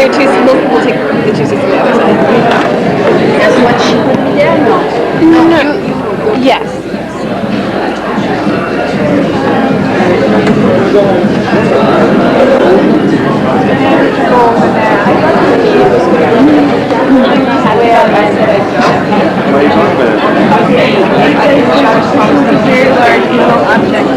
We'll take the two seats on the other side. That's what she would be there? No. Yes. Very large metal object.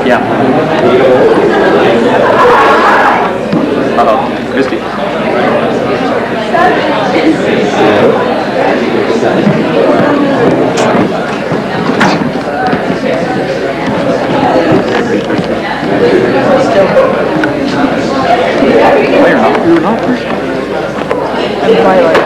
Yeah. Uh-oh. Misty. You're not first. And Twilight.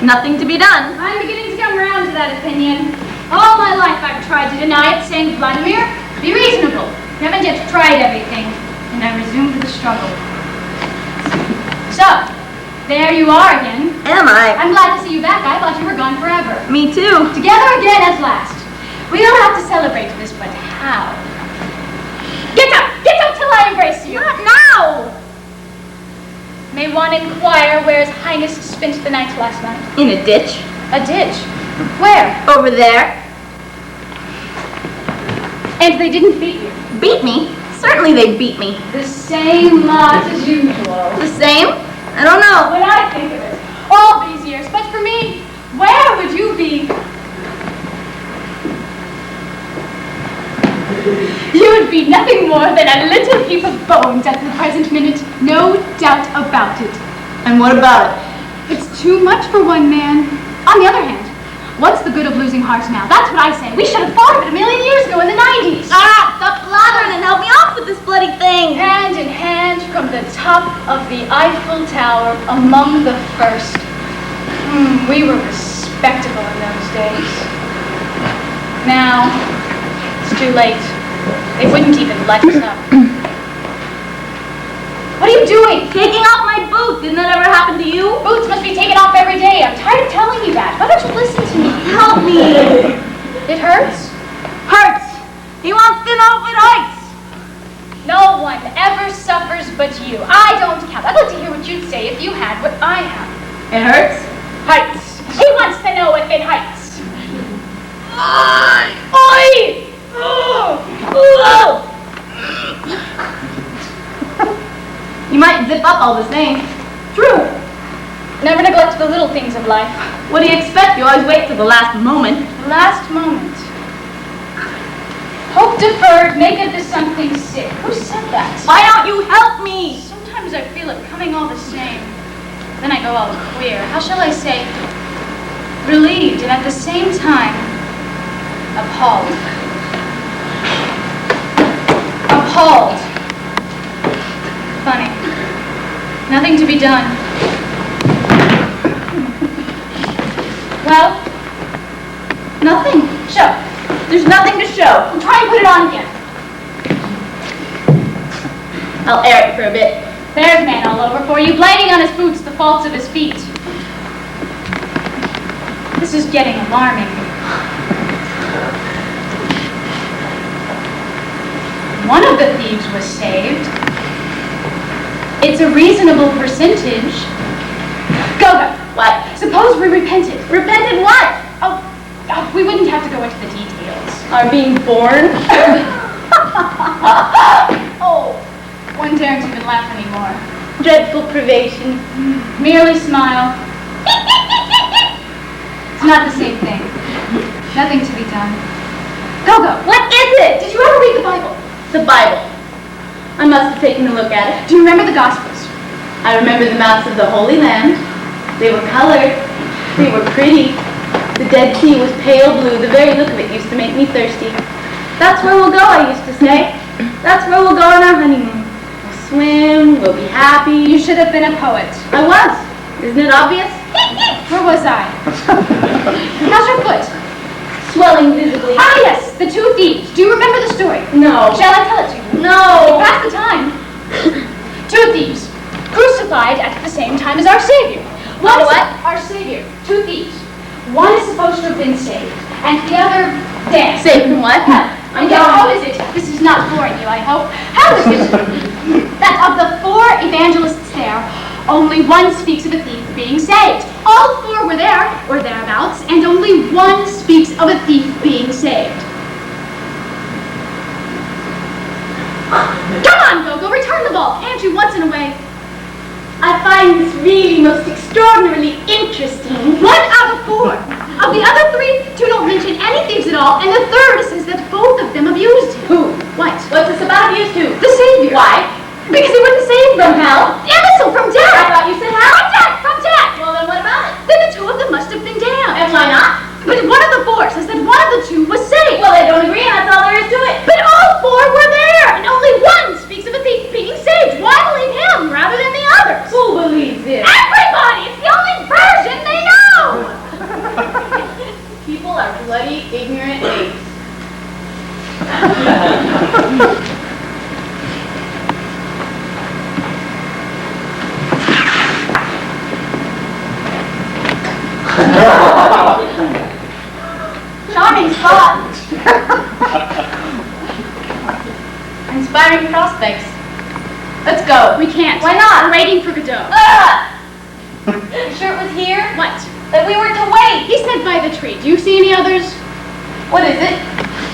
Nothing to be done. I'm beginning to come around to that opinion. All my life I've tried to deny it, saying, Vladimir, be reasonable. You haven't yet tried everything. And I resumed the struggle. So, there you are again. Am I? I'm glad to see you back. I thought you were gone forever. Me too. Together again at last. We don't have to celebrate this, but how? Get up! Get up till I embrace you! Not now! May one inquire where His Highness spent the night last night? In a ditch. A ditch? Where? Over there. And they didn't beat you? Beat me? Certainly they beat me. The same lot as usual. The same? I don't know. When I think of it, all these years, but for me, where would you be? You would be nothing more than a little heap of bones at the present minute, no doubt about it. And what about it? It's too much for one man. On the other hand, what's the good of losing hearts now? That's what I say. We should have thought of it a million years ago in the 90s. Ah, stop blathering and help me off with this bloody thing. Hand in hand from the top of the Eiffel Tower among the first. We were respectable in those days. Now, it's too late. They wouldn't even let us up. What are you doing? Taking off my boot. Didn't that ever happen to you? Boots must be taken off every day. I'm tired of telling you that. Why don't you listen to me? Help me. It hurts? Hurts. He wants to know if it hurts. No one ever suffers but you. I don't count. I'd like to hear what you'd say if you had what I have. It hurts? Heights. He wants to know if it heights. Oi! You might zip up all the same. True. Never neglect the little things of life. What do you expect? You always wait till the last moment. Last moment. Hope deferred maketh the something sick. Who said that? Why don't you help me? Sometimes I feel it coming all the same. Then I go all queer. How shall I say? Relieved and at the same time appalled. Appalled. Funny. Nothing to be done. Well, nothing. Show. There's nothing to show. We'll try and put it on again. I'll air it for a bit. There's man all over for you, blaming on his boots the faults of his feet. This is getting alarming. One of the thieves was saved. It's a reasonable percentage. Godot. What? Suppose we repented. Repented what? Oh, we wouldn't have to go into the details. Are being born? Oh, one daren't even laugh anymore. Dreadful privation. Merely smile. It's not the same thing. Nothing to be done. Gogo, What is it? did you ever read the Bible? The Bible. I must have taken a look at it. Do you remember the Gospels? I remember the maps of the Holy Land. They were colored. They were pretty. The Dead Sea was pale blue. The very look of it used to make me thirsty. That's where we'll go, I used to say. That's where we'll go on our honeymoon. We'll swim, we'll be happy. You should have been a poet. I was. Isn't it obvious? Where was I? How's your foot? Swelling visibly. Ah, yes, the two thieves. Do you remember the story? No. Shall I tell it to you? No. Pass the time. Two thieves, crucified at the same time as our Savior. What? Our Savior. Two thieves. One is supposed to have been saved, and the other dead. Saved from what? And yet, how is it? This is not boring you, I hope. How is it that of the four evangelists there, only one speaks of a thief being saved? All four were there, or thereabouts, and only one speaks of a thief being saved. Come on, Gogo, return the ball. Can't you once in a way? I find this really most extraordinarily interesting. One out of four. Of the other three, two don't mention any thieves at all, and the third says that both of them abused him. Who? What? What's this about abuse to? The Savior. Why? Because he wouldn't save From hell? Emerson, from death. I thought you said hell. From death, from death. Well, then what about it? Then the two of them must have been damned. And why not? But one of the four says that one of the two was saved. Well, they don't agree, and that's all there is to it. But all four were there, and only one speaks of a thief being saved. Why believe him rather than the others? Who believes it? Everybody! It's the only version they know! People are bloody ignorant apes. Charming spot. Inspiring prospects. Let's go. We can't. Why not? We're waiting for Godot. You sure it was here? What? That we were to wait. He said by the tree. Do you see any others? What is it?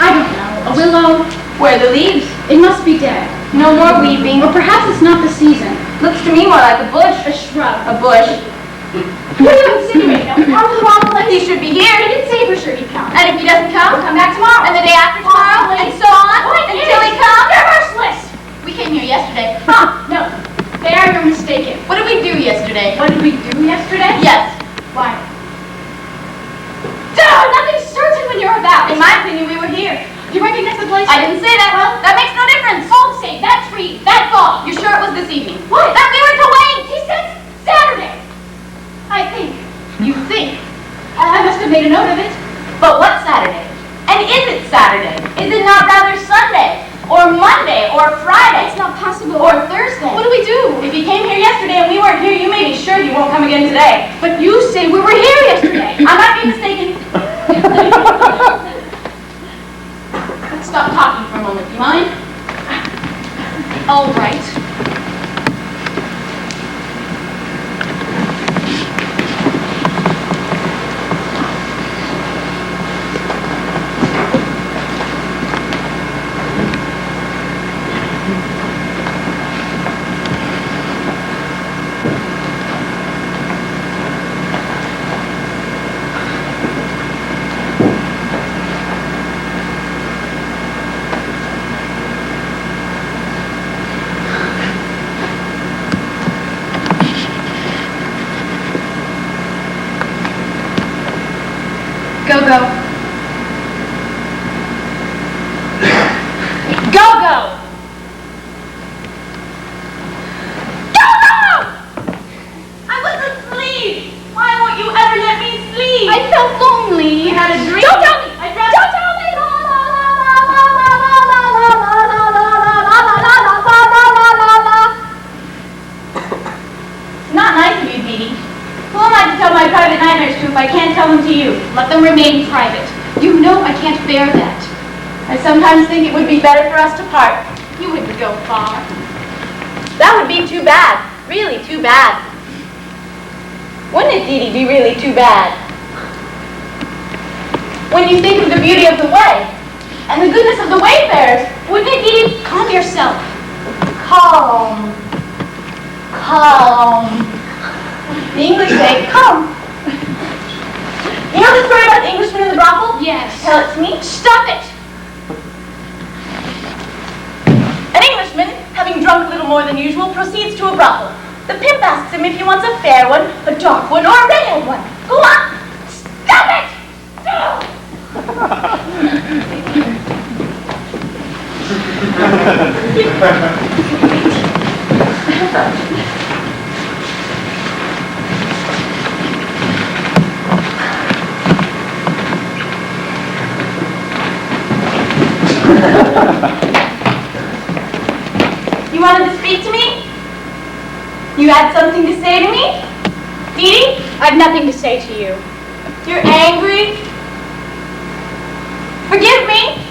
I don't know. A willow? Where are the leaves? It must be dead. No more weeping. Or perhaps it's not the season. Looks to me more like a bush. A shrub. A bush. What are you insinuating? That we come to the wrong place? He should be here. I didn't say for sure he'd come. And if he doesn't come, We'll come back tomorrow. And the day after tomorrow, and so on, until he comes. You're merciless! We came here yesterday. No. There you're mistaken. What did we do yesterday? What did we do yesterday? Yes. Why? Duh! Nothing's certain when you're about. In my opinion, we were here. You recognize the place? I didn't say that. Well, that makes no difference. All say that tree, that fall. You're sure it was this evening? What? That we were to wait. He said Saturday. I think. You think? I must have made a note of it. But what Saturday? And is it Saturday? Is it not rather Sunday? Or Monday? Or Friday? It's not possible. Or Thursday? What do we do? If you came here yesterday and we weren't here, you may be sure you won't come again today. But you say we were here yesterday. I might be mistaken. Let's stop talking for a moment, do you mind? All right. Go, go. Go, go! Go, go! I was asleep. Why won't you ever let me sleep? I felt lonely. I had a dream. Don't tell me! I dreamt. Don't tell me! Not nice of you, Dee Dee. Who am I to tell my private nightmares to if I can't tell them to you? Let them remain private. You know I can't bear that. I sometimes think it would be better for us to part. You wouldn't go far. That would be too bad. Really too bad. Wouldn't it, Dee Dee, be really too bad? When you think of the beauty of the way and the goodness of the wayfarers, wouldn't it, Dee Dee? Calm yourself. Calm. Calm. The English say, come. You know the story about the Englishman in the brothel? Yes. Tell it to me. Stop it! An Englishman, having drunk a little more than usual, proceeds to a brothel. The pimp asks him if he wants a fair one, a dark one, or a red-haired one. Go on! Stop it! You wanted to speak to me? You had something to say to me? Dee Dee? I have nothing to say to you. You're angry? Forgive me?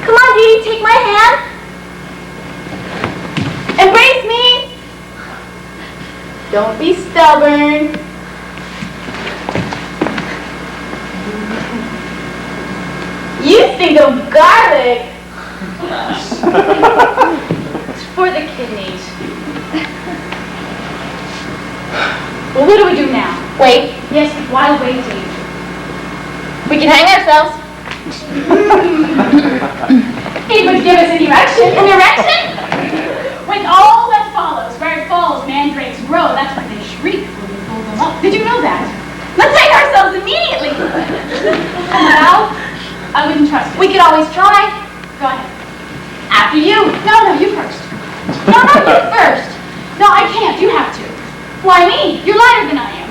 Come on, Dee Dee, take my hand. Embrace me. Don't be stubborn. You think of garlic. It's for the kidneys. Well, what do we do now? Wait. Yes, while waiting. We can hang ourselves. He would give us an erection. An erection? When all that follows, where it falls, mandrakes grow. That's why they shriek when you pull them up. Did you know that? Let's hang ourselves immediately. Now, I wouldn't trust you. We could always try. Go ahead. After you. No, you first. No, you first. No, I can't. You have to. Why me? You're lighter than I am.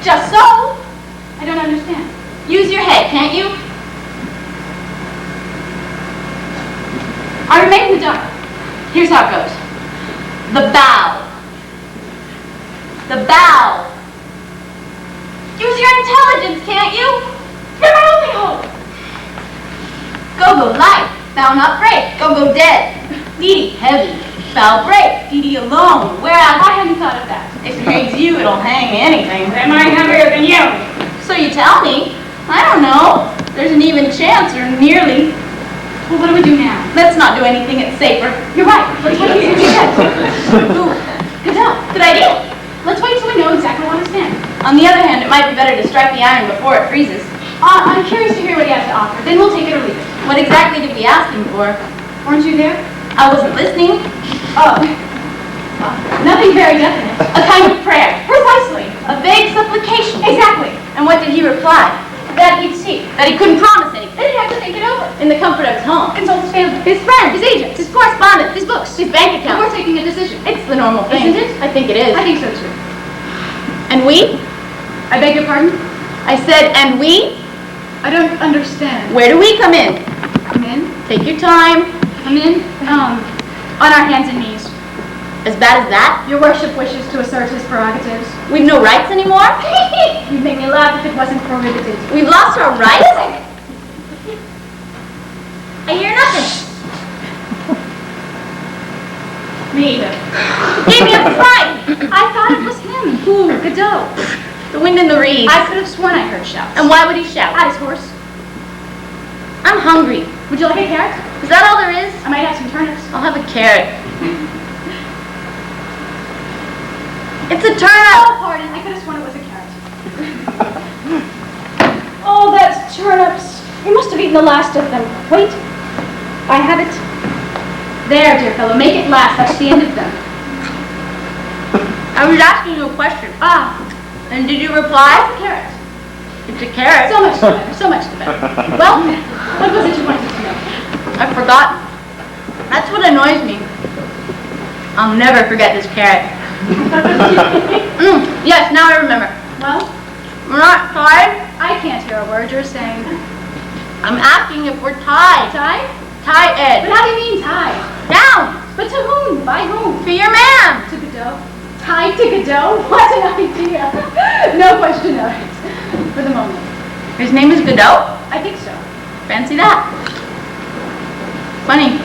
Just so. I don't understand. Use your head, can't you? I remain in the dark. Here's how it goes. The bow. The bow. Use your intelligence, can't you? You're my only hope. Go light. Bow not break. Go dead. Dee Dee heavy. Bow break. Dee Dee alone. Whereas I hadn't thought of that. if it hangs you, it'll hang anything. Am I heavier than you? So you tell me. I don't know. There's an even chance, or nearly. Well, what do we do now? Let's not do anything that's safer. You're right. Let's wait until we get. Ooh, Godot. good idea. Let's wait until we know exactly what to stand. On the other hand, it might be better to strike the iron before it freezes. I'm curious to hear what he has to offer. Then we'll take it or leave it. What exactly did we ask him for? Weren't you there? I wasn't listening. Oh. Nothing very definite. A kind of prayer. Precisely. A vague supplication. Exactly. And what did he reply? That he'd see. That he couldn't promise anything. Then he'd have to think it over. In the comfort of his home. Consult his family. His friends. His agents. His correspondence. His books. His bank Before account. taking a decision. It's the normal thing. Isn't it? I think it is. I think so too. And we? I beg your pardon? I said, and we? I don't understand. Where do we come in? Come in? Take your time. Come in? On our hands and knees. As bad as that? Your worship wishes to assert his prerogatives. We've no rights anymore? You'd make me laugh if it wasn't prohibited. We've lost our rights? I hear nothing. Me either. Gave me a fright. I thought it was him. Who? Godot. The wind in the reeds. I could have sworn I heard shouts. And why would he shout? At his horse. I'm hungry. Would you like a carrot? Is that all there is? I might have some turnips. I'll have a carrot. It's a turnip. Oh, pardon. I could have sworn it was a carrot. Oh, that's turnips. You must have eaten the last of them. Wait. I have it. There, dear fellow. Make it last. That's the end of them. I was asking you a question. Ah. And did you reply? Carrot. It's a carrot. So much the better, so much the better. Well, what was it you wanted to know? I've forgotten. That's what annoys me. I'll never forget this carrot. Yes, now I remember. Well, We're not tied. I can't hear a word you're saying. I'm asking if we're tied. Tie? Tie Ed. But how do you mean tie? Down. But to whom? By whom? To your man. To Godot. Tied to Godot? What an idea. No question of it. For the moment. His name is Godot? I think so. Fancy that. Funny.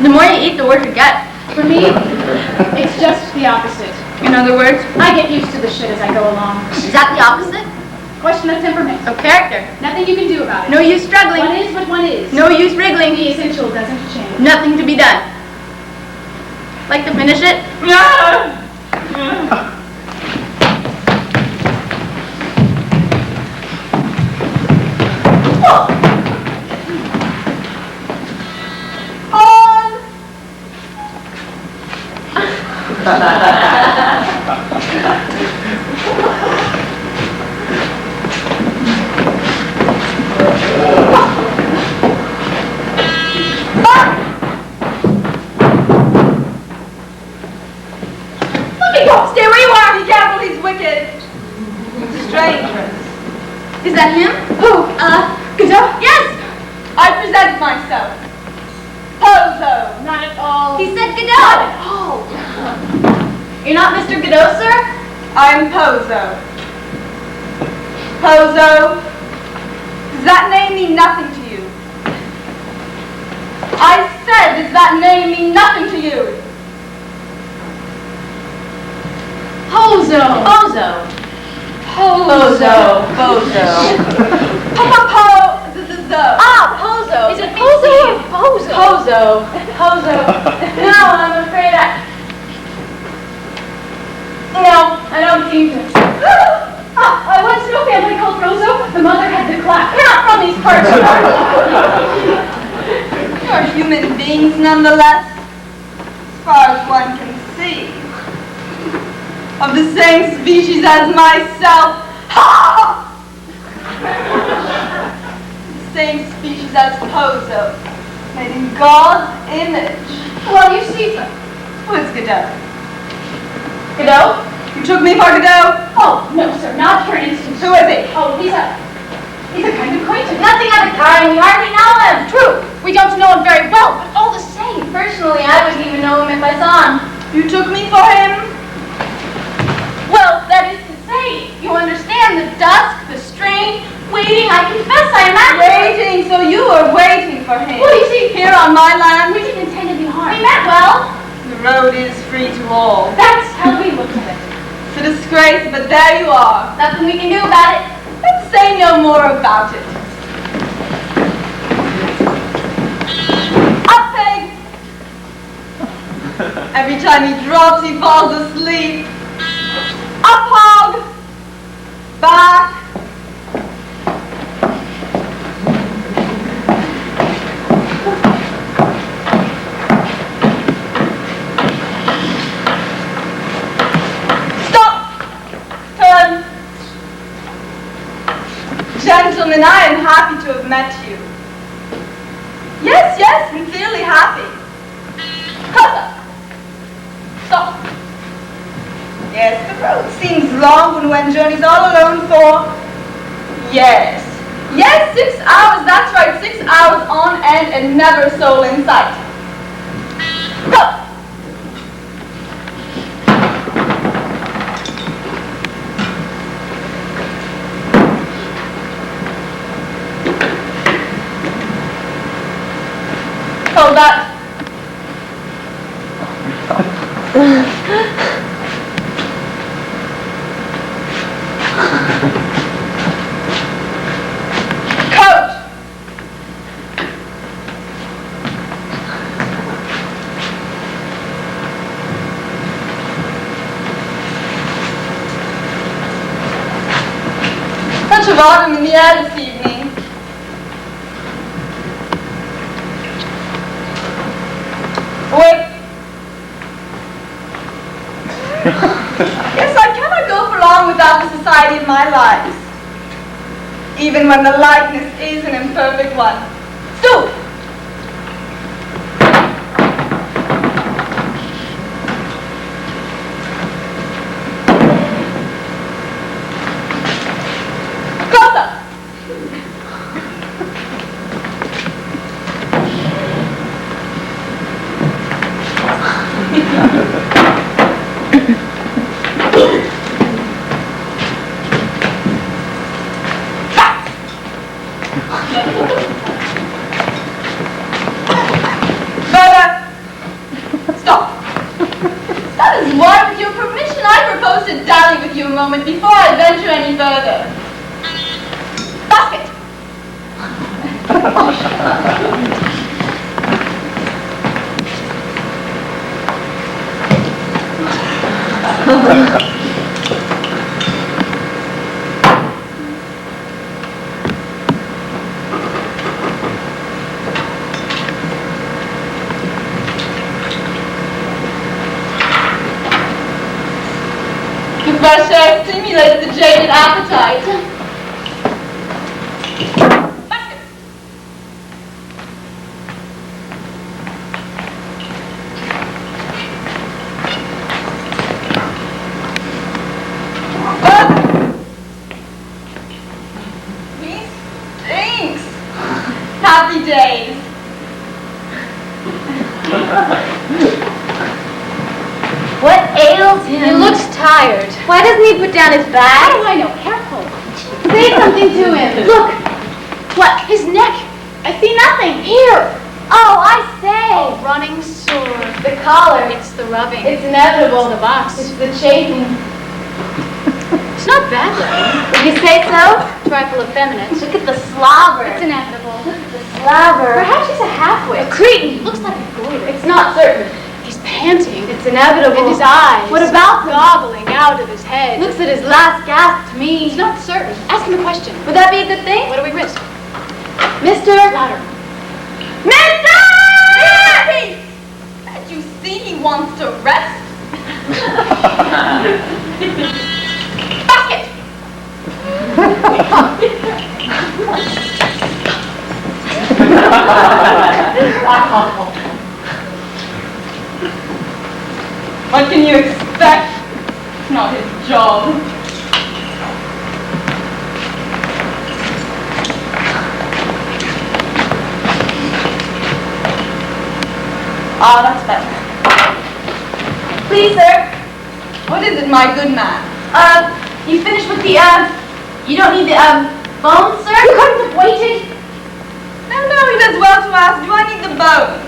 The more you eat, the worse you get. For me, it's just the opposite. In other words, I get used to the shit as I go along. is that the opposite Question of temperament. of character? Nothing you can do about it. No use struggling. One is what one is. No use wriggling. The essential doesn't change. Nothing to be done. Like to finish it? Stay where you are! Be careful, he's wicked. Strangeress. Is that him? Who? Godot? Yes! I present myself. Pozo. Not at all. He said Godot! Oh. You're not Mr. Godot, sir? I am Pozo. Pozo. Does that name mean nothing to you? I said, does that name mean nothing to you? Pozo. Bozo. Pozo. Pozo. Ah, Pozo. Is it Pozo or Bozo? Pozo. Pozo. No, I'm afraid I don't seem to. I once knew a family called Rozo. The mother had the clap. We're not from these parts. You're human beings nonetheless, as far as one can see. Of the same species as myself. Ha! The same species as Pozo, made in God's image. Well, you see, Who is Godot? Godot? You took me for Godot? oh, no, sir, not for instance. Who is he? Oh, he's a kind of acquaintance. Nothing of the kind. We hardly know him. True, we don't know him very well, but all the same. Personally, I wouldn't even know him if I saw him. You took me for him? Well, that is to say, you understand the dusk, the strain, waiting. I confess I imagined. Waiting, so you were waiting for him. Well, you see, Here on my land, we didn't intend to be harmed. We meant well. the road is free to all. That's how we looked at it. It's a disgrace, but there you are. Nothing we can do about it. Let's say no more about it. Up, pig! Every time he drops, he falls asleep. Up, hog! Back! Stop! Turn! Gentlemen, I am happy to have met you. Yes, yes, sincerely happy. Huzzah! Stop! Yes, the road seems long when one journeys all alone for... Yes. Yes, 6 hours, that's right, 6 hours on end and never a soul in sight. Go! Hold that. Coach! Touch of autumn in the air this evening. Wait. Yes, I cannot go for long without the society of my lives. even when the likeness is an imperfect one. Stoop! Closer! A moment before I venture any further. Basket! Fresh air stimulates the jaded appetite. Basket. He stinks. Happy days. What ails him? He looks tired. Why doesn't he put down his bag? How do I know? Careful. Say something to him. Look. What? His neck. I see nothing. Here. Oh, I say. Oh, running sore. The collar. It's the rubbing. It's inevitable. It's the box. It's the chafing. It's not bad, though. Would you say so? Trifle effeminate. Look at the slobber. It's inevitable. The slobber. Perhaps he's a halfwit. A cretin. Looks like a goiter. It's not certain. He's panting. It's inevitable. And his eyes. What about him? Gobbling out of his head. Looks at his last gasp to me. He's not certain. Ask him a question. Would that be a good thing? What do we risk? Mister? Louder. Mister! Hey! Can't you see he wants to rest? Basket! What can you expect? It's not his job. Ah, that's better. Please, sir. What is it, my good man? You finished with the, you don't need the, bones, sir? You couldn't have waited. No, it is well to ask, do I need the bones?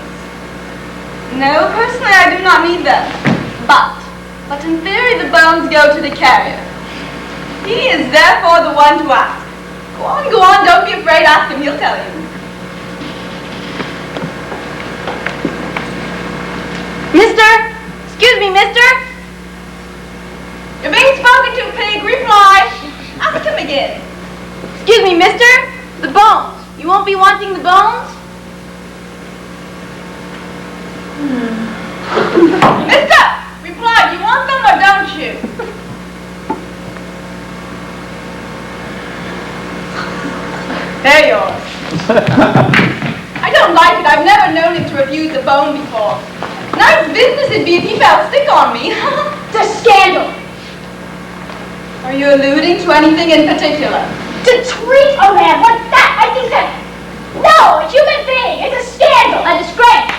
No, personally I do not need them. But in theory the bones go to the carrier. He is therefore the one to ask. Go on, don't be afraid, ask him, he'll tell you. Mister? Excuse me, mister? You're being spoken to, pig, reply. Ask him again. Excuse me, mister? The bones. You won't be wanting the bones? Mister! Reply, do you want them or don't you? They're yours. I don't like it. I've never known him to refuse a bone before. Nice business it'd be if he fell sick on me. It's a scandal. Are you alluding to anything in particular? To treat a man like that, I think that... No, a human being. It's a scandal. A disgrace.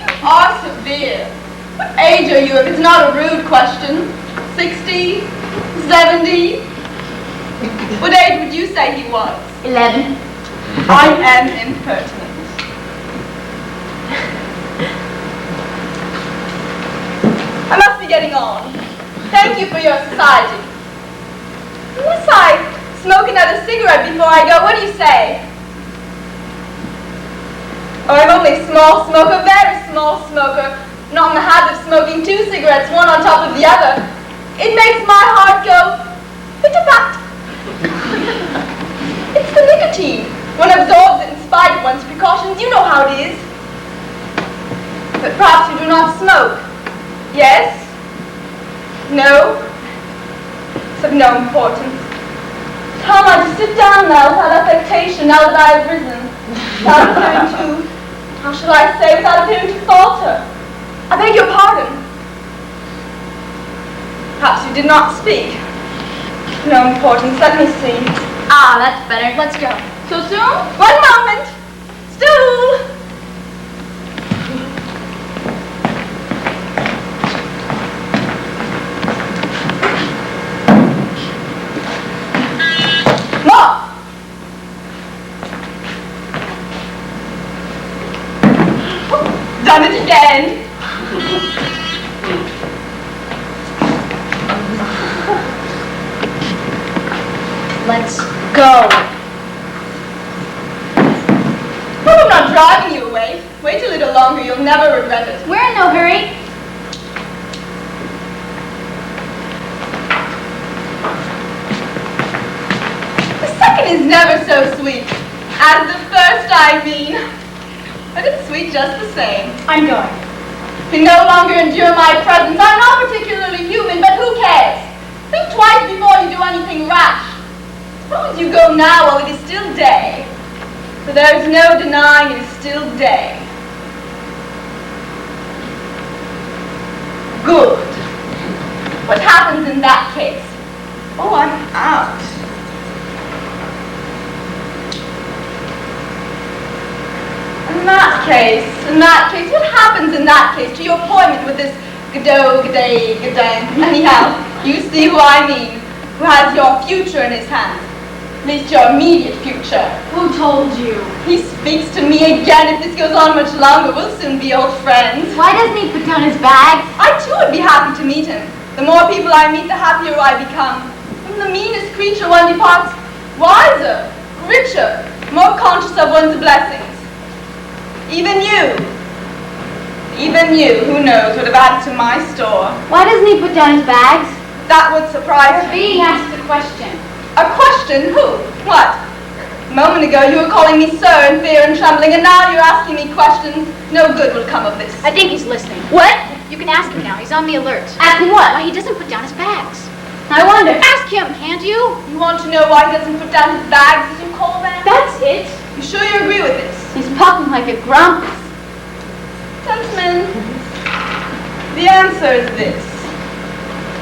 You are severe. What age are you, if it's not a rude question? 60? 70? What age would you say he was? 11. I am impertinent. I must be getting on. Thank you for your society. Unless I smoke another cigarette before I go, what do you say? Oh, I'm only a small smoker, very small smoker. Not in the habit of smoking 2 cigarettes, one on top of the other. It makes my heart go pit-a-pat. It's the nicotine. One absorbs it in spite of one's precautions. You know how it is. But perhaps you do not smoke. Yes? No? It's of no importance. How am I to sit down now without affectation, now that I have risen? Without appearing to, how shall I say, without appearing to falter? I beg your pardon. Perhaps you did not speak. No importance, let me see. Ah, that's better. Let's go. So soon? 1 moment. Stool. More. Done it again. Let's go. Well, I'm not driving you away. Wait a little longer, you'll never regret it. We're in no hurry. The second is never so sweet. As the first, I mean. But it's sweet just the same. I'm going. You no longer endure my presence. I'm not particularly human, but who cares? Think twice before you do anything rash. Suppose you go now while it is still day. For there is no denying it is still day. Good. What happens in that case? Oh, I'm out. In that case, what happens in that case to your appointment with this Godot, Anyhow, you see who I mean, who has your future in his hands. At least your immediate future. Who told you? He speaks to me again. If this goes on much longer, we'll soon be old friends. Why doesn't he put down his bags? I too would be happy to meet him. The more people I meet, the happier I become. From the meanest creature one departs wiser, richer, more conscious of one's blessings. Even you, who knows, would have added to my store. Why doesn't he put down his bags? That would surprise You're me. being asked a question. A question? Who? What? A moment ago you were calling me sir in fear and trembling, and now you're asking me questions. No good will come of this. I think he's listening. What? You can ask him now. He's on the alert. Ask me what? Why he doesn't put down his bags. I wonder. Ask him, can't you? You want to know why he doesn't put down his bags, as you call them? That's it. You sure you agree with this? He's puffing like a grumpus. Gentlemen, the answer is this.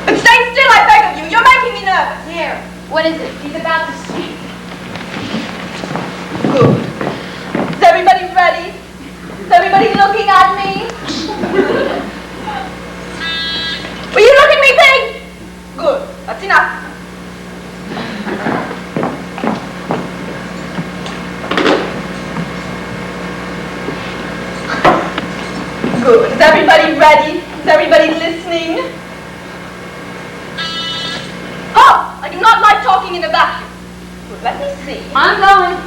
But stay still, I beg of you. You're making me nervous. Here. What is it? He's about to speak. Good. Is everybody ready? Is everybody looking at me? Will you look at me, pig? Good. That's enough. Good. Is everybody ready? Is everybody listening? Oh! I do not like talking in a vacuum. Good. Let me see. I'm going.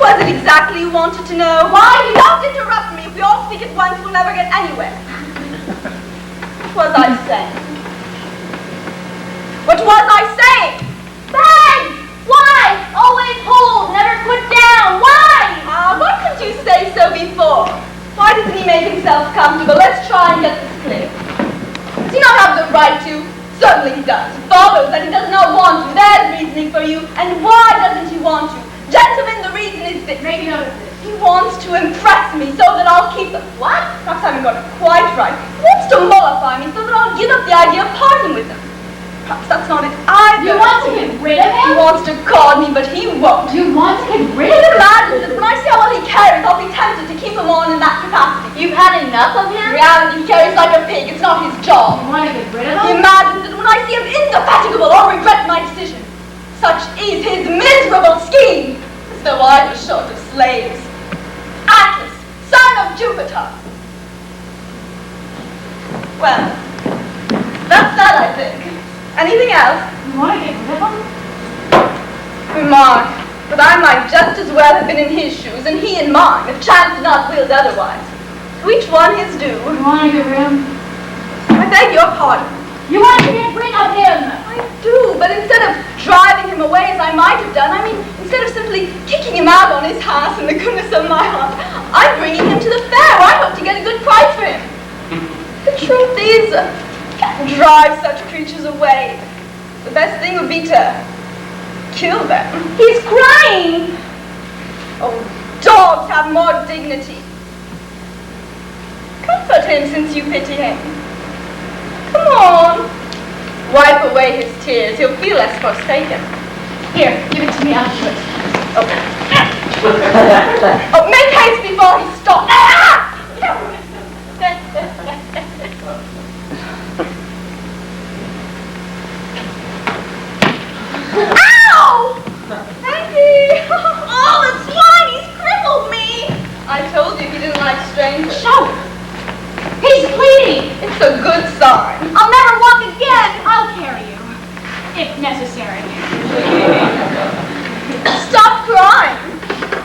What was it exactly you wanted to know? Why? You don't interrupt me. If we all speak at once, we'll never get anywhere. What was I saying? What was I saying? Bags! Why? Always hold, never put down. Why? Why couldn't you say so before? Why doesn't he make himself comfortable? Let's try and get this clear. Does he not have the right to? Certainly he does. It follows that he does not want to. There's reasoning for you. And why doesn't he want to? Gentlemen, the reason is this. Make a note of this. He wants to impress me so that I'll keep the... What? Perhaps I haven't got it quite right. He wants to mollify me so that I'll give up the idea of parting with him. Perhaps that's not it either. You want to get rid of He him? wants to call me, but he won't. You want to get rid He of him? imagines that when I see how well he carries, I'll be tempted to keep him on in that capacity. You've had enough of In him? reality, he carries like a pig. It's not his job. You want to get rid of He him? imagines that when I see him indefatigable, I'll regret my decision. Such is his miserable scheme. As though I was short of slaves. Atlas, son of Jupiter. Well, that's that, I think. Anything else? You want to get rid of him? Remark that I might just as well have been in his shoes and he in mine, if chance had not willed otherwise. To each one his due. You want to get rid of him? I beg your pardon. You want to get rid of him? I do, but instead of driving him away as I might have done, instead of simply kicking him out on his house in the goodness of my heart, I'm bringing him to the fair where I hope to get a good price for him. The truth is, I can't drive such creatures away. The best thing would be to kill them. He's crying. Oh, dogs have more dignity. Comfort him since you pity him. Come on. Wipe away his tears. He'll feel less forsaken. Here, give it to me, I'll do it. Oh, make haste before he stops. Ah! Ow! Frankie! Oh, the swine! He's crippled me! I told you he didn't like strangers. Show. He's bleeding. It's a good sign. I'll never walk again. I'll carry you, if necessary. Stop crying!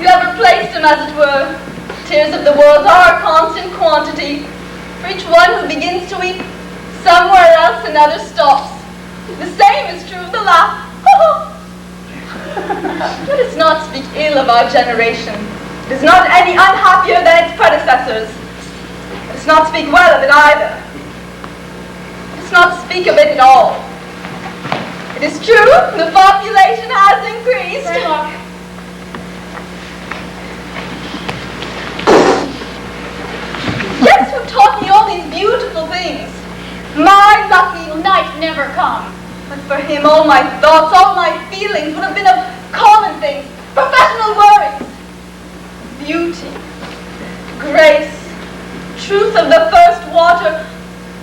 You have replaced him, as it were. Tears of the world are a constant quantity. For each one who begins to weep, somewhere else another stops. The same is true of the laugh. Let us not speak ill of our generation. It is not any unhappier than its predecessors. Let us not speak well of it either. Let us not speak of it at all. It is true, the population has increased. Yes, who taught me all these beautiful things. My lucky Night never come. But for him, all my thoughts, all my feelings would have been of common things, professional worries. Beauty, grace, truth of the first water.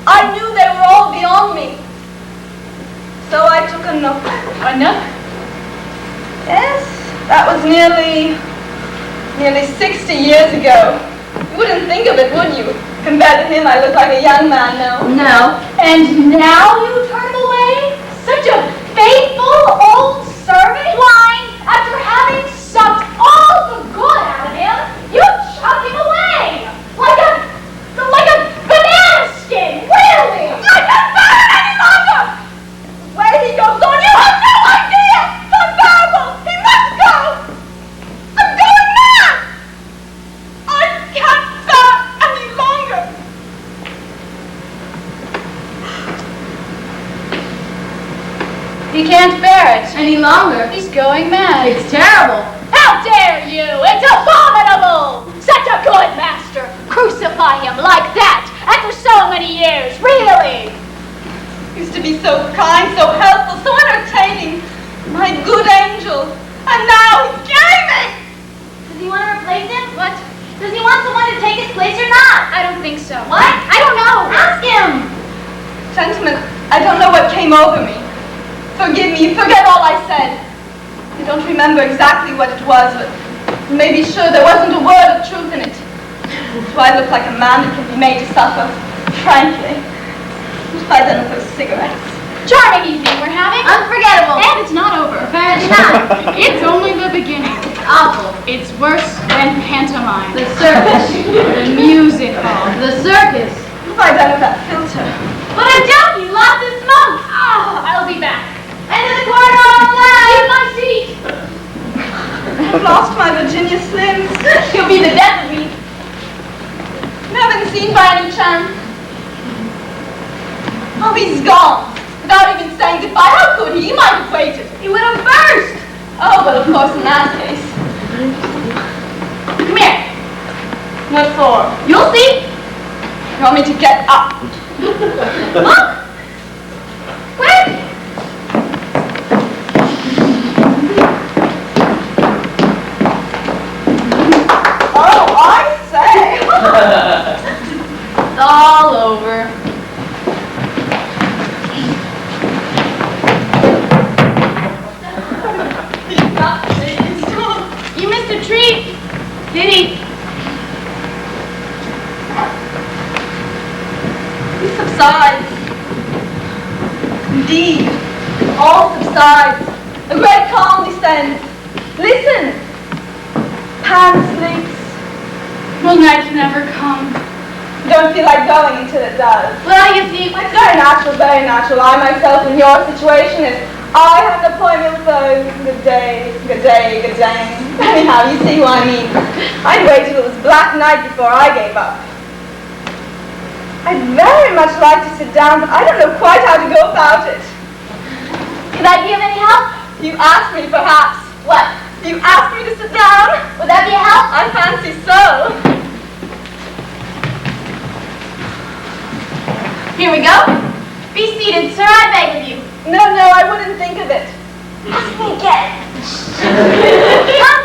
I knew they were all beyond me. So I took a nook. A nook? Yes, that was nearly 60 years ago. You wouldn't think of it, would you? Compared to him, I look like a young man now. No. And now you turn away? Such a faithful old servant? Why, after having sucked all the good out of him, you chuck him away! Like a banana skin, really! I can't bear it any longer! The way he goes on, you have no idea! It's unbearable! He must go! I'm going mad! I can't bear any longer! He can't bear it. Any longer. He's going mad. It's terrible. How dare you! It's abominable! Such a good master! Crucify him like that after so many years, really! Used to be so kind, so helpful, so entertaining. My good angel. And now he's gaming! Does he want to replace him? What? Does he want someone to take his place or not? I don't think so. What? I don't know. Ask him. Gentlemen, I don't know what came over me. Forgive me, forget all I said. I don't remember exactly what it was, but you may be sure there wasn't a word of truth in it. Do I look like a man that can be made to suffer? Frankly. What have I done with those cigarettes? Charming evening we're having. Unforgettable. And it's not over. Apparently not. It's only the beginning. Awful. It's worse than pantomime. The circus. The music hall. The circus. What have I done with that filter? But I'm telling you, lots of smoke. I'll be back. Into the corner on the left. Keep my seat. I've lost my Virginia Slims. You'll be the death of me. Never been seen by any chance. Oh, he's gone. Without even saying goodbye. How could he? He might have waited. He would have burst. Oh, well, of course, in that case. Come here. What for? You'll see. You want me to get up? Look. Quick. Oh, I say. It's all over. He's not pleased. You missed a treat. Did he? He subsides. Indeed, all subsides. A great calm descends. Listen. Pan sleeps. Will night never come? Don't feel like going until it does. Well, you see, It's very natural, very natural. I myself in your situation is I have an appointment, so good day. Anyhow, you see who I mean. I'd wait till it was black night before I gave up. I'd very much like to sit down, but I don't know quite how to go about it. could I be of any help? You asked me, perhaps. What? You asked me to sit down. Would that be a help? I fancy so. Here we go. Be seated, sir, I beg of you. No, I wouldn't think of it. Ask me again.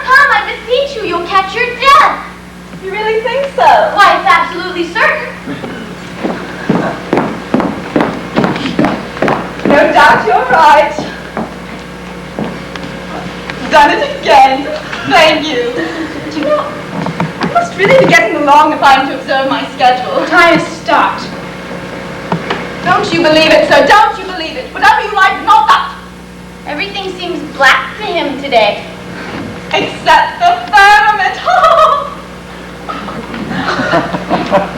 Come, I beseech you, you'll catch your death. You really think so? Why, it's absolutely certain. No doubt you're right. Done it again. Thank you. Do you know, I must really be getting along if I'm to observe my schedule. Time has stopped. Don't you believe it, sir? Don't you believe it? Whatever you like, not that. Everything seems black to him today. Except the firmament.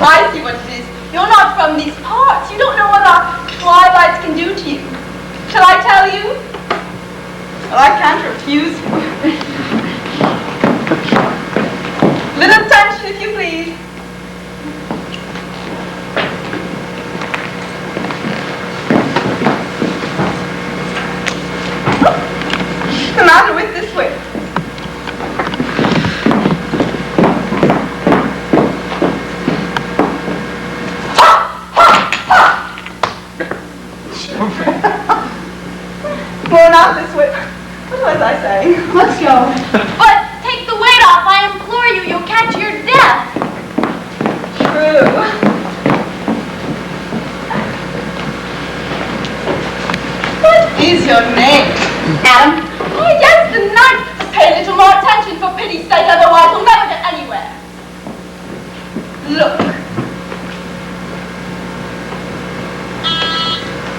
I see what it is. You're not from these parts. You don't know what our twilights can do to you. Shall I tell you? Well, I can't refuse you. Little attention, if you please. What's the matter with this whip? Well, not this whip. What was I saying? Let's go. But take the weight off, I implore you, you'll catch your death. True. What is your name? Adam, Oh, yes, the knight. Pay a little more attention for pity's sake, otherwise we'll never get anywhere. Look.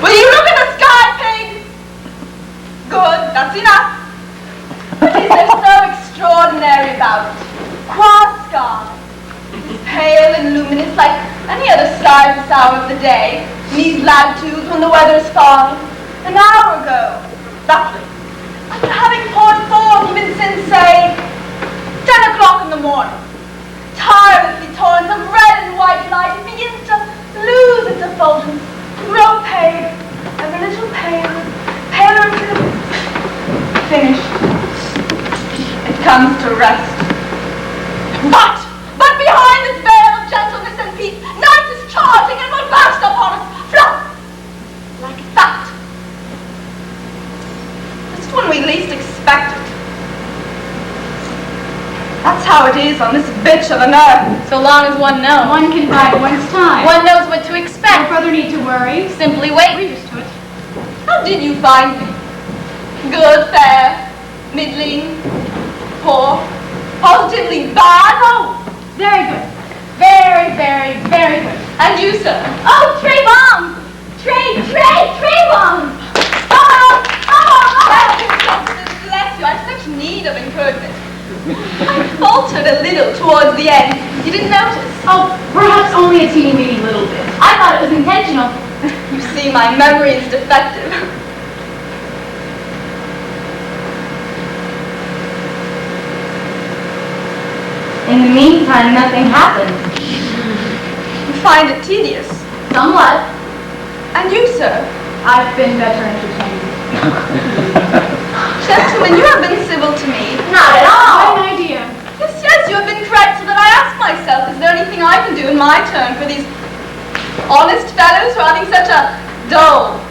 Will you look at the sky, pig? Good, that's enough. What is there so extraordinary about it? Quascar. It's pale and luminous like any other sky at this hour of the day, in these latitudes when the weather is fine. An hour ago, roughly, after having poured forth even since, say, 10 o'clock in the morning, tirelessly torrents of red and white light, it begins to lose its effulgence, grow pale, ever a little paler, paler until finished. It comes to rest. But behind this veil of gentleness and peace, night is charging and will burst upon us, flop, like that. Just when we least expect it. That's how it is on this bitch of an earth. So long as one knows. One can bide one's time. One knows what to No expect. further need to worry. Simply We're wait. used to it. How did you find me? Good, fair, middling, poor, positively bad? Oh, very good. Very, very, very good. And you, sir? oh, Trey bombs! Trey bombs! Bless you, I have such need of encouragement. I faltered a little towards the end. You didn't notice? Oh, perhaps only a teeny-weeny little bit. I thought it was intentional. You see, my memory is defective. In the meantime, nothing happened. You find it tedious. Somewhat. And you, sir? I've been better entertained. Gentlemen, you have been civil to me. Not at all. Fine idea. Yes, you have been correct, so that I ask myself, is there anything I can do in my turn for these honest fellows who are having such a dull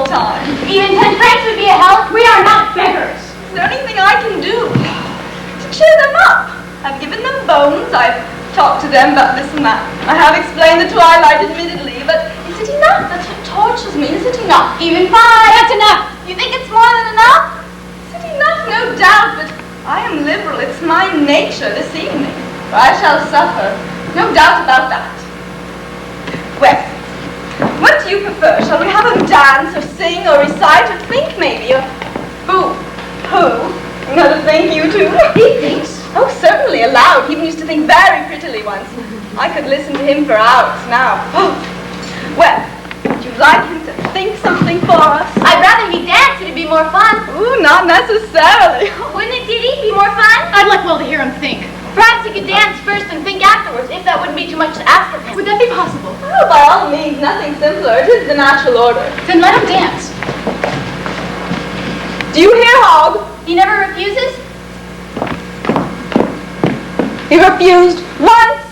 time? Even 10 francs would be a help. We are not beggars. Is there anything I can do to cheer them up? I've given them bones, I've talked to them about this and that. I have explained the twilight, admittedly, but is it enough? That's what tortures me, is it enough? Even 5. That's enough. You think it's more than enough? Is it enough? No doubt, but I am liberal. It's my nature this evening. I shall suffer. No doubt about that. Well, what do you prefer? Shall we have them dance or sing or recite or think maybe? Or who? Another thing, you too? He thinks? Oh, certainly, aloud. He even used to think very prettily once. I could listen to him for hours now. Oh. Well, would you like him to think something for us? I'd rather he danced. It'd be more fun. Ooh, not necessarily. Wouldn't it, Diddy, be more fun? I'd like well to hear him think. Perhaps he could dance first and think afterwards, if that wouldn't be too much to ask of him. Would that be possible? Oh, by all means, nothing simpler. It is the natural order. Then let him dance. Do Do you hear, Hog? He never refuses? He refused once.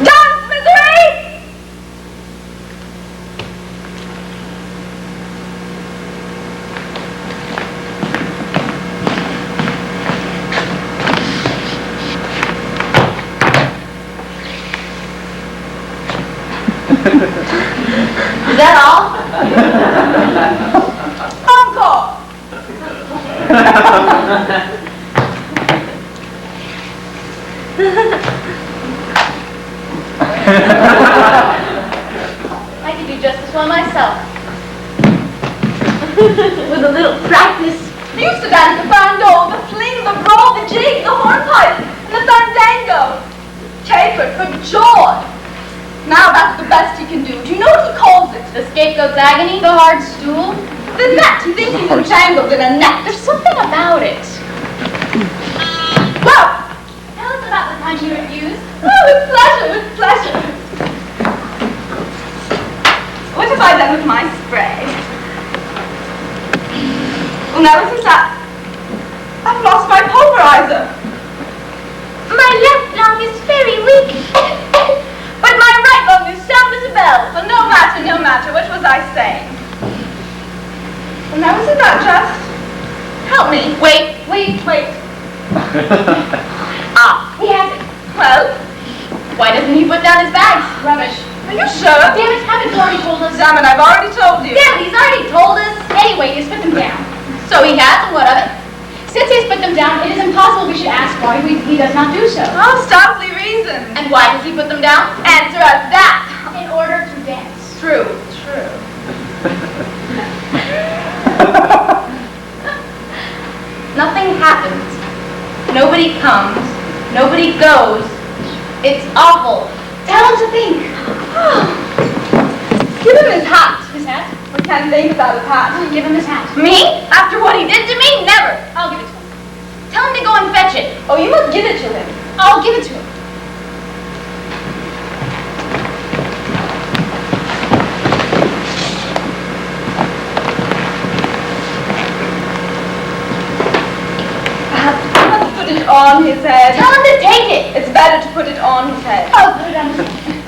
Dance, misery! Is that all? Encore! I could do just as well myself. With a little practice. I used to dance the fando, the fling, the roll, the jig, the hornpipe, and the fandango. Capered for joy. Now that's the best he can do. Do you know what he calls it? The scapegoat's agony, the hard stool. The net. He thinks he's entangled in a net. There's something about it. Well, Tell us about the time you refused. oh, with pleasure, with pleasure. What have I done with my spray? Well, never since that, I've lost my pulverizer. My left lung is very weak. But my right lung is sound as a bell. But no matter, no matter. What was I saying? Well, now isn't that just? Help me. Wait. Wait. He has it. Well, Why doesn't he put down his bags? Rubbish. are you sure? Damn it, haven't you already told us? Damn it, I've already told you. Damn it, he's already told us. Anyway, he's put them down. So he has, and what of it? Since he's put them down, it is impossible we should ask why he does not do so. Oh, stoutly reason. And why does he put them down? Answer us that. In order to dance. True. Nothing happens. Nobody comes. Nobody goes. It's awful. Tell him to think. Give him his hat. His hat? We can't think about his hat. Give him his hat. Me? After what he did to me? Never. I'll give it to him. Tell him to go and fetch it. Oh, you must give it to him. I'll give it to him. Perhaps you must put it on his head. Tell him to take it. It's better to put it on his head. I'll put it on his head.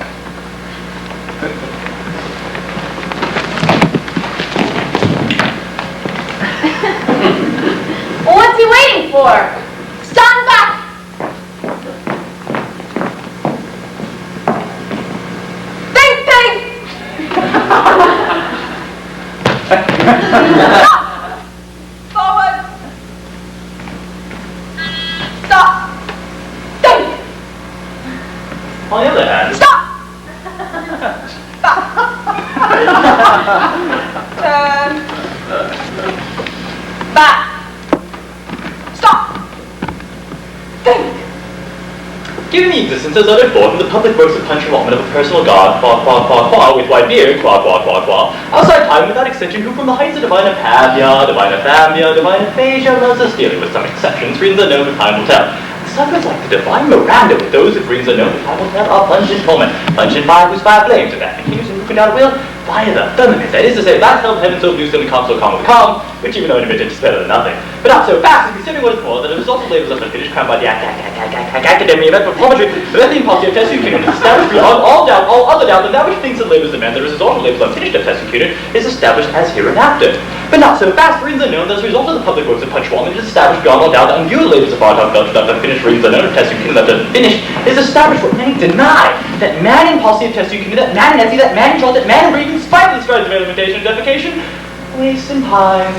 Well, what's he waiting for? Stand back! Think, think! Stop! Forward! Stop! Think! On the other hand, Stop! Back! Turn. Back! Stop! Think! given the existence as uttered forth in the public works of punch-allotment of a personal god, with white beard, outside time without extension, who from the heights of divine apavia, divine aphasia, divine aphasia, loves us dearly with some exceptions, reasons unknown to time will tell. Suckers like the divine Miranda with those who brings unknown to time will tell are plunged in torment, plunged in fire whose fire flames, and that continues in moving down a will, via the firmament, that is to say, that held heaven so blue, still and calm with calm, which even though intermittent is better than nothing. But not so fast, and considering what is more, that it was also labels up and finished, crowned by the academy of anthropology, the Berkeley policy of testing unit is established beyond all doubt, all other doubt, that that which thinks that labels demand that it is also labels unfinished of testing unit is established as hereinafter. But not so fast, reasons unknown, that as a result of the public works of punctuality, it is established beyond all doubt that undue labels of our talk about unfinished reasons unknown of testing unit left unfinished is established what many deny, that man in policy of testing unit, that man in Etsy, that man in Charles, that man in Reading, in spite of the strides of limitation and defecation, wastes and pines,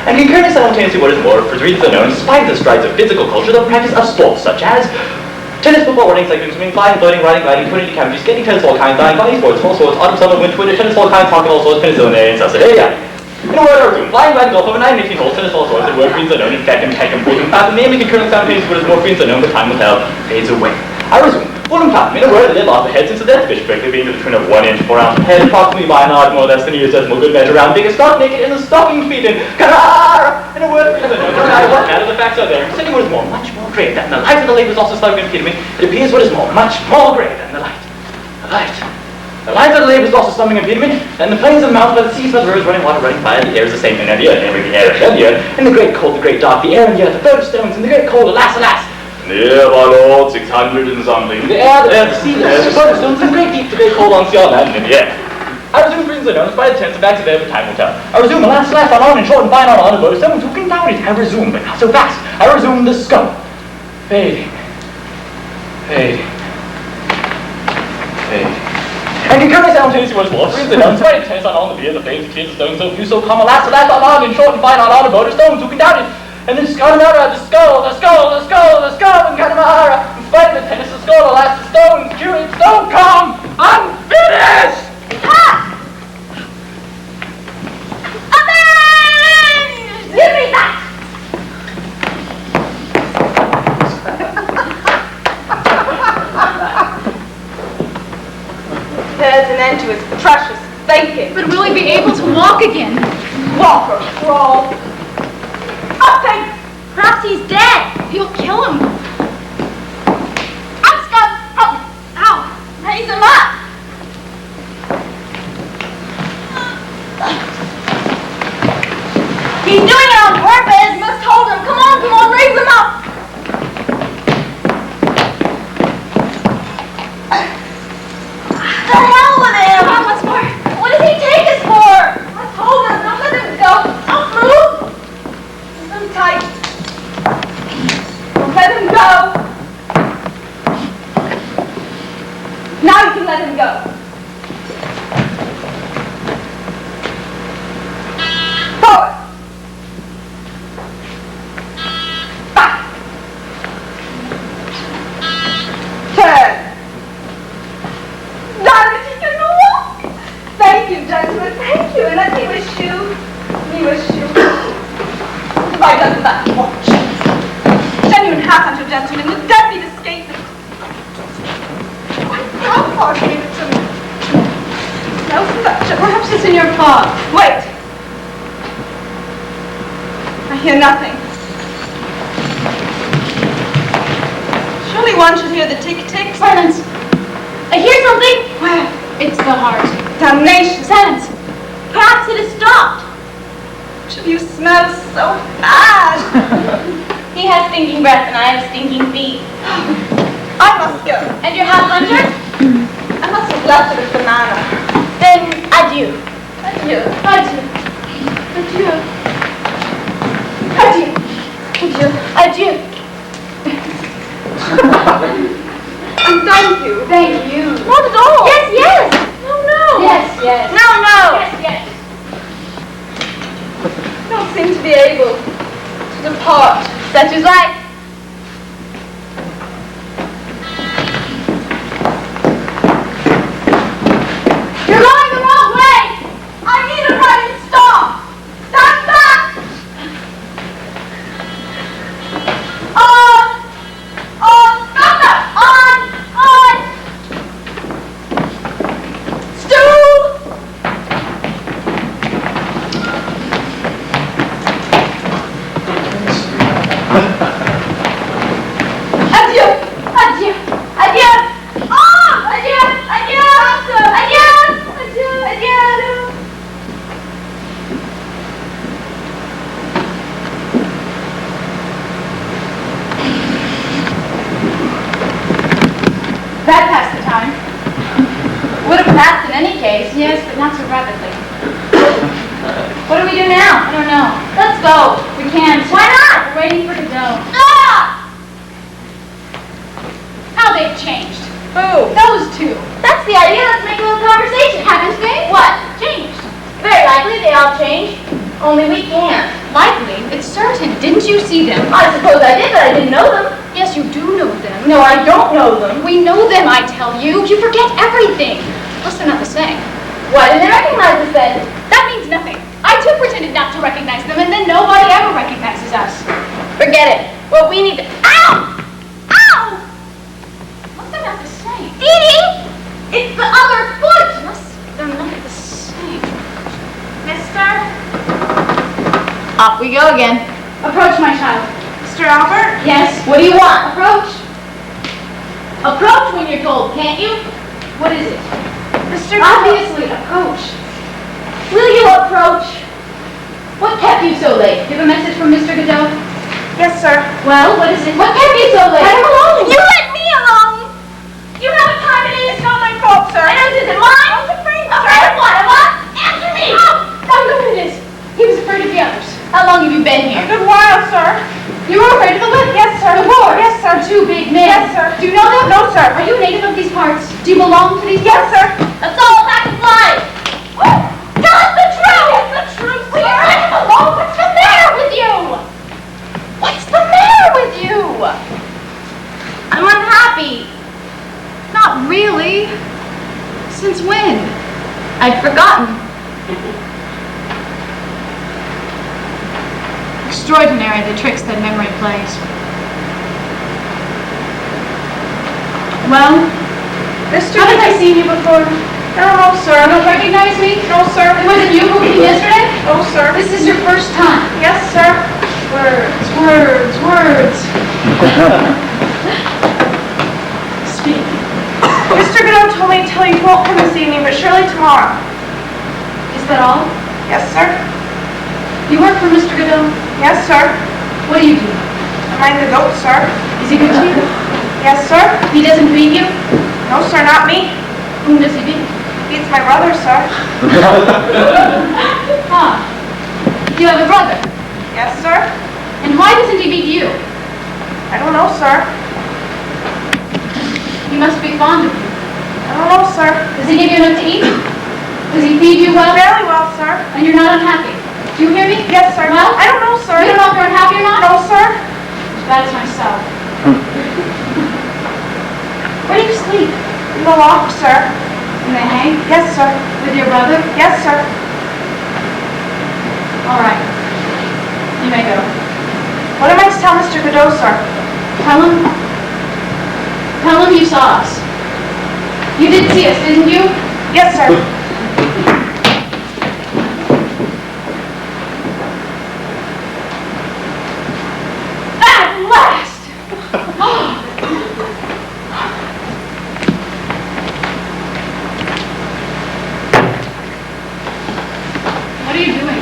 and concurrently simultaneously what is more, for reasons unknown, in spite of the strides of physical culture, the practice of sports such as tennis, football, running, cycling, swimming, flying, floating, riding, gliding, twinning, decamping, skating, tennis, all kinds, dying, body sports, all sorts, autumn, summer, winter, Twitter, tennis, all kinds, hockey, all sorts, penicillin, and Saturday. In a word or two, flying, gliding, golf, over 9 and 18 holes, tennis, all sorts, and word reasons unknown, in fact, and peckham, and namely concurrently simultaneously what is more reasons unknown, but time will tell, fades away. I resume. Well, in fact, in a word, they live off the head since the death of Bishop Berkeley, being to the tune of 1 inch 4 ounce head, approximately by an odd more or less than a year's decimal good measure round, being a stark naked in the stocking feet, and in a word, no matter what matter the facts are there, considering what is more, much more great than the light of the lake was also stark and feet me, it appears what is more, much more great than the light. The light of the lake was also something impediment, and the plains of the mountains by the seas, by the rivers, running water, running fire, the air is the same, and the earth, and the air is the earth, and the great cold, the great dark, the air and the earth, the bird of stones, and the great cold, alas, alas. Near, my lord, 600 and something, the air, the sea, the earth, the bird of stones, and the great deep, the great cold on sea, on land, and in the air. I resume reasons unknown, by the chance of facts of there, but time will tell. I resume, alas, alas, on and short and fine, on, a bird of stones, who can doubt it? I resume, but not so fast. I resume the scum. Fading. And concurrently simultaneously was more freeze the down, spite tense on all the beers, the flames, the kids, the stones, so few, so calm, alas, on, and short and fine, on a boat of stones, who can doubt it? And then Scaramara, the skull, and Katamara, in spite of the tennis, the skull, alas, the stones, curate, so calm, unfinished! Ha! Avenged! Give me that! There's an end to his precious thinking. But will he be able to walk again? Walk or crawl. Nothing. Perhaps he's dead. He'll kill him. I'm stuck. Oh, ow. Raise him up. He's doing it on purpose. You must hold him. Come on, raise him up. The hell with him. Come on, once more. What does he take us for? Let's hold him. Don't let him go. Don't move. Hold him tight. Don't let him go. Now you can let him go. Forward. Back. Turn. Diamond, you can walk. Thank you, gentlemen. Thank you. And let me wish you. Goodbye, gentlemen. Watch. Genuine half-hunter gentlemen, the deadbeat escape. How far gave it to me? No fetcher. Perhaps it's in your paw. Wait. I hear nothing. Surely one should hear the tick-tick. Silence. I hear something. Where? It's the heart. Damnation. Silence. Perhaps it has stopped. You smell so bad. He has stinking breath and I have stinking feet. I must go. And your half-hunter? I must have left it a banana. Then adieu. Adieu. Adieu. Adieu. Adieu. Adieu. And thank you. Thank you. Not at all. Yes. No. Yes. No. Yes. I don't seem to be able to depart. Such is life. You're going the wrong way. I need a running stop. Stand back. On. Stop that. On. Stool. Adieu. Adieu. Adieu. Adieu. Adieu. That passed the time. Would have passed in any case. Yes, but not so rapidly. What do we do now? I don't know. Let's go. We can't. Why not? We're waiting for Godot. Ah! How they've changed. Who? Those two. That's the idea. Let's make a little conversation. Haven't they? What? Changed. Very likely they all change. Only we can't. Likely. It's certain. Didn't you see them? I suppose I did, but I didn't know them. Yes, you do know them. No, I don't know them. We know them, I tell you. You forget everything. Plus, they're not the same. Why didn't they recognize us then? That means nothing. I too pretended not to recognize them, and then nobody ever recognizes us. Forget it. What we need to... Ow! Ow! What's that not the same? Off we go again. Approach, my child. Mr. Albert? Yes. What do you want? Approach. Approach when you're told, can't you? What is it? Mr. Godot? Obviously, approach. Will you approach? What kept you so late? You have a message from Mr. Godot? Yes, sir. Well, what is it? What kept you so late? Let him alone. You let me alone! You know what time it is? It's not my fault, sir. And is it mine? I was afraid, sir. Afraid of what? Of what? Answer me! I know what it is. He was afraid of the others. How long have you been A here? good while, sir. You were afraid of the whip? Yes, sir. The board? Yes, sir. Two big men? Yes, sir. Do you know them? No, sir. Are you a native of these parts? Do you belong to these Yes, parts? sir. That's all that can fly! Tell us the truth! It's the truth, Will you sir. let him alone? What's the matter with you? What's the matter with you? I'm unhappy. Not really. Since when? I'd forgotten. Extraordinary, the tricks that memory plays. Well, Mr. haven't I seen you before? No, sir. You don't recognize me? No, sir. Was it you who came yesterday? No, sir. This is your first time. Yes, sir. Words, words, words. Speak. Mr. Godot told me to tell you he won't come this evening, but surely tomorrow. Is that all? Yes, sir. You work for Mr. Godot? Yes, sir. What do you do? I mind the goat, sir. Is he good to you? Yes, sir. He doesn't beat you? No, sir, not me. Whom does he beat? Beats my brother, sir. Ah. You have a brother. Yes, sir. And why doesn't he beat you? I don't know, sir. He must be fond of you. I don't know, sir. Does he give you enough to eat? Does he feed you well? Fairly well, sir. And you're not unhappy? Do you hear me? Yes, sir. Well? I don't know, sir. You don't know if you're unhappy or not? No, sir. That is myself. Where do you sleep? In the loft, sir. In the hay? Yes, sir. With your brother? Yes, sir. All right. You may go. What am I to tell Mr. Godot, sir? Tell him. Tell him you saw us. You did see us, didn't you? Yes, sir. At last! What are you doing?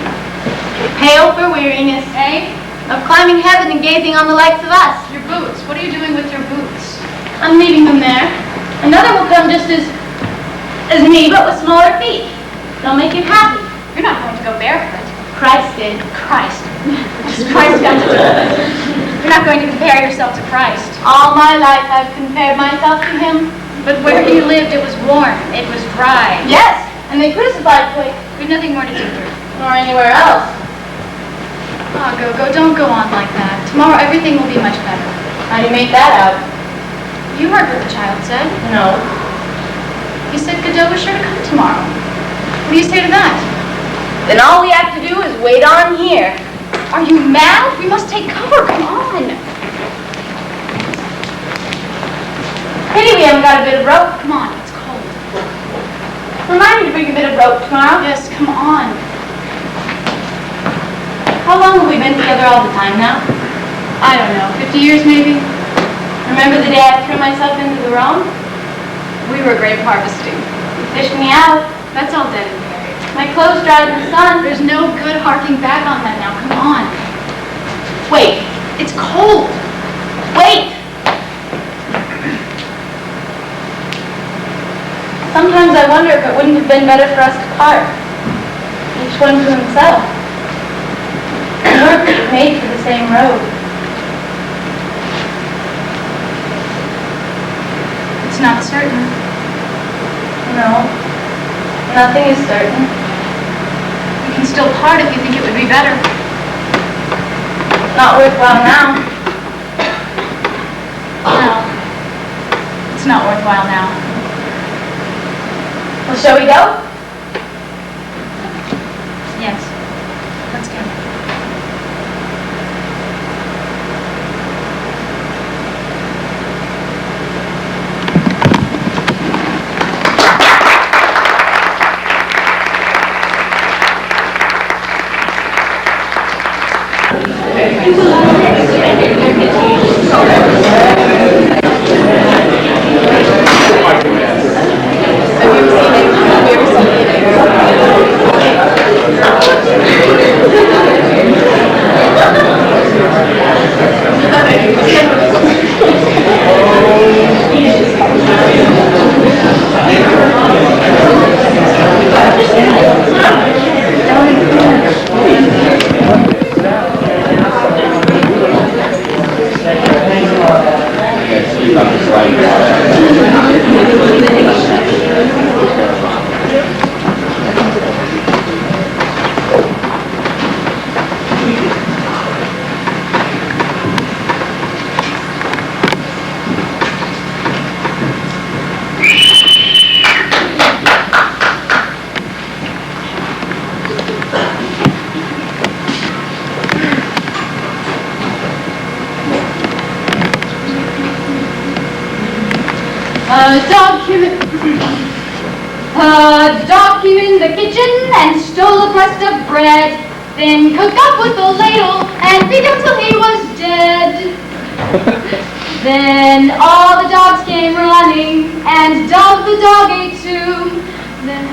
Pale for weariness. Eh? Of climbing heaven and gazing on the likes of us. Your boots. What are you doing with your boots? I'm leaving them there. Another will come just as me, but with smaller feet. They'll make you happy. You're not going to go barefoot. Christ did. Christ. What has Christ got to do with it? You're not going to compare yourself to Christ. All my life I've compared myself to him. But where he lived, it was warm. It was dry. Yes, and they crucified quick. We've nothing more to do here. Or anywhere else. Oh, Go-Go, don't go on like that. Tomorrow everything will be much better. How do you make that out? You heard what the child said. No. He said Godot was sure to come tomorrow. What do you say to that? Then all we have to do is wait on here. Are you mad? We must take cover. Come on. Pity we haven't got a bit of rope. Come on, it's cold. Remind me to bring a bit of rope tomorrow. Yes, come on. How long have we been together all the time now? I don't know, 50 years maybe? Remember the day I threw myself into the Rhone? We were grape harvesting. You fished me out. That's all dead and buried. My clothes dried in the sun. There's no good harking back on that now. Come on. Wait. It's cold. Wait! Sometimes I wonder if it wouldn't have been better for us to part. Each one to himself. We weren't made for the same road. It's not certain. No. Nothing is certain. We can still part if you think it would be better. Not worthwhile now. No. It's not worthwhile now. Well, shall we go? Yes. Let's go. A dog came in the kitchen and stole a crust of bread, then cooked up with a ladle and beat him till he was dead. Then all the dogs came running, and Dog the dog ate too. Then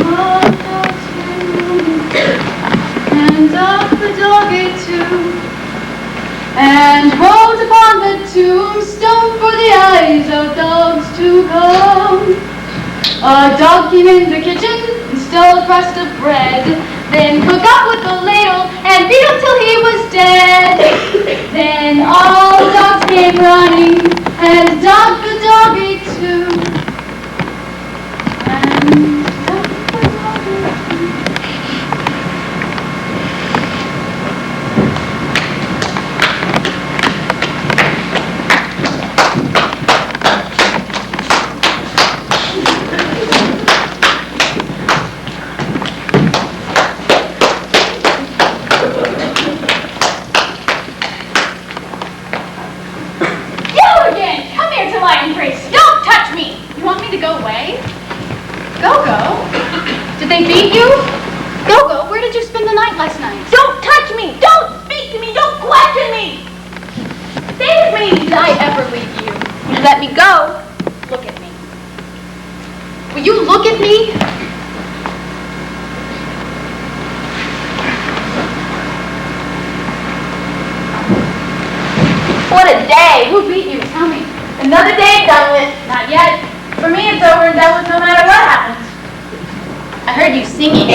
all the dogs came running, and Dog the dog ate too. And wrote upon the tombstone for the eyes of dogs to come. A dog came in the kitchen and stole a crust of bread, then cooked up with a ladle and beat him till he was dead. Then all the dogs came running, and Dog the dog ate too. And Dog the dog ate too. They beat you? Gogo, where did you spend the night last night? Don't touch me! Don't speak to me! Don't question me! Stay with me! Did I ever leave you? You let me go. Look at me. Will you look at me? What a day! Who beat you? Tell me. Another day done with. Not yet. For me, it's over and done with no matter what happens. I heard you singing.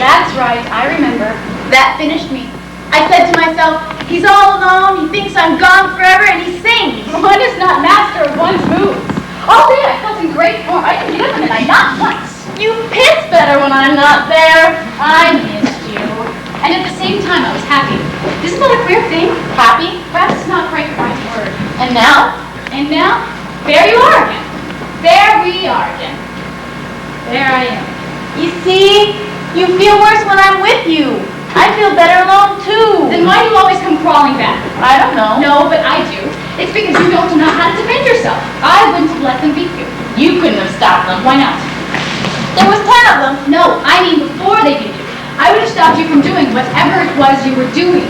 That's right, I remember. That finished me. I said to myself, he's all alone, he thinks I'm gone forever, and he sings. One is not master of one's moves. All day I felt in great form. I didn't get up in the night, not once. You piss better when I'm not there. I missed you. And at the same time, I was happy. Isn't that a queer thing? Happy? Perhaps it's not quite the right word. And now? And now, there you are again. There we are again. There I am. You see, you feel worse when I'm with you. I feel better alone too. Then why do you always come crawling back? I don't know. No, but I do. It's because you don't know how to defend yourself. I wouldn't have let them beat you. You couldn't have stopped them. Why not? There was 10 of them. No, I mean before they beat you. I would have stopped you from doing whatever it was you were doing.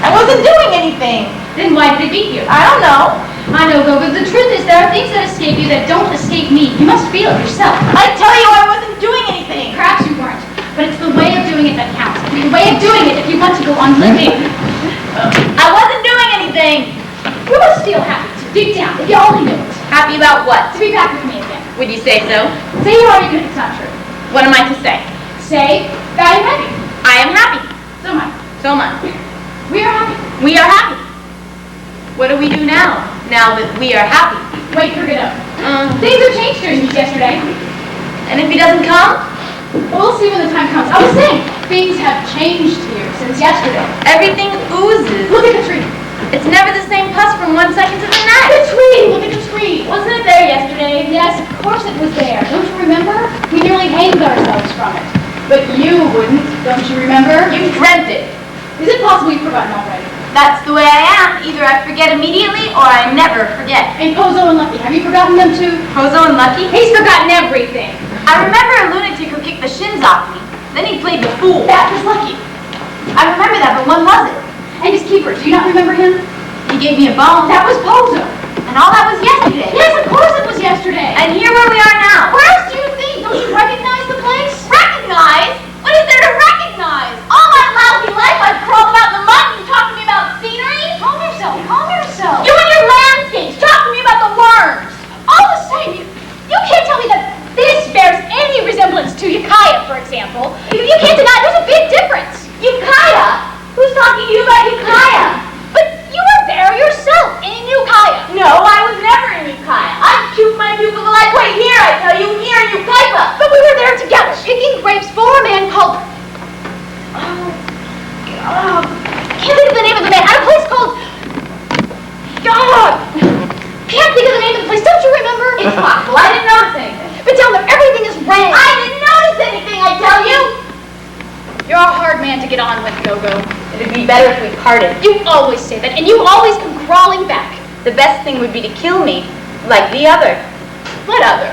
I wasn't doing anything. Then why did they beat you? I don't know. I know, Gogo. The truth is there are things that escape you that don't escape me. You must feel it yourself. I tell you I wasn't doing anything. Perhaps you weren't, but it's the way of doing it that counts. The way of doing it if you want to go on living. I wasn't doing anything. You must feel happy, deep down, if you only knew it. Happy about what? To be back with me again. Would you say so? Say you are even if it's not true. What am I to say? Say that I'm happy. I am happy. So am I. So much. We are happy. We are happy. What do we do now that we are happy? Wait for Godot. Things have changed since yesterday. And if he doesn't come? We'll see when the time comes. I was saying, things have changed here since yesterday. Everything oozes. Look at the tree. It's never the same pus from one second to the next. The tree! Look at the tree. Wasn't it there yesterday? Yes, of course it was there. Don't you remember? We nearly hanged ourselves from it. But you wouldn't, don't you remember? You dreamt it. Is it possible you've forgotten already? That's the way I am. Either I forget immediately or I never forget. And Pozo and Lucky, have you forgotten them too? Pozo and Lucky? He's forgotten everything. I remember a lunatic who kicked the shins off me. Then he played the fool. That was Lucky. I but when was it? And his keeper, do you not remember him? He gave me a bone. That was Pozo. And all that was yesterday. Yes, of course it was yesterday. And here where we are now. Where else do you think? Don't you recognize the place? Recognize? What is there to recognize? All my lousy life I've crawled about in the mud and you talk to me about scenery? Calm yourself, calm yourself. You and your landscapes, talk to me about the worms. All the same, you can't tell me that this bears any resemblance to Ukiah, for example. You can't deny there's a big difference. Ukiah? Who's talking to you about Ukiah? But you were there yourself in Ukiah. No, I was never in Ukiah. I cubed my pupils like right here, I tell you, here in Ukiah. But we were there together, picking grapes for a man called... I can't think of the name of the man. At a place called... God! Can't think of the name of the place. Don't you remember? It's possible. I didn't notice anything. But down there, everything is red. I didn't notice anything, I tell you. You're a hard man to get on with, Gogo. It'd be better if we parted. You always say that, and you always come crawling back. The best thing would be to kill me, like the other. What other?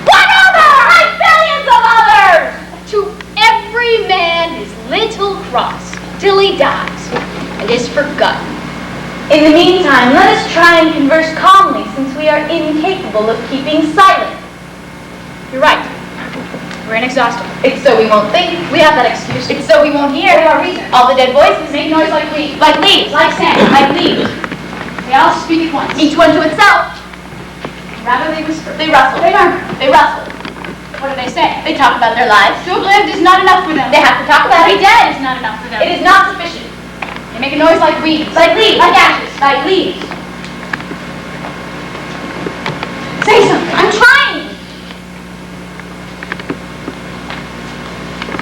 What other? Like billions of others! To every man his little cross, till he dies, and is forgotten. In the meantime, let us try and converse calmly, since we are incapable of keeping silent. You're right. We're inexhaustible. It's so we won't think. We have that excuse. It's so we won't hear. We have reason. All the dead voices Make noise like leaves. like leaves. Like sand. Like leaves. They all speak at once. Each one to itself. Rather they whisper. They rustle. They murmur. They rustle. What do they say? They talk about their lives. To have lived is not enough for them. They have to talk about To it. be dead is not enough for them. It is not sufficient. They make a noise like weeds. Like leaves. Like ashes. Like leaves. Say something. I'm trying.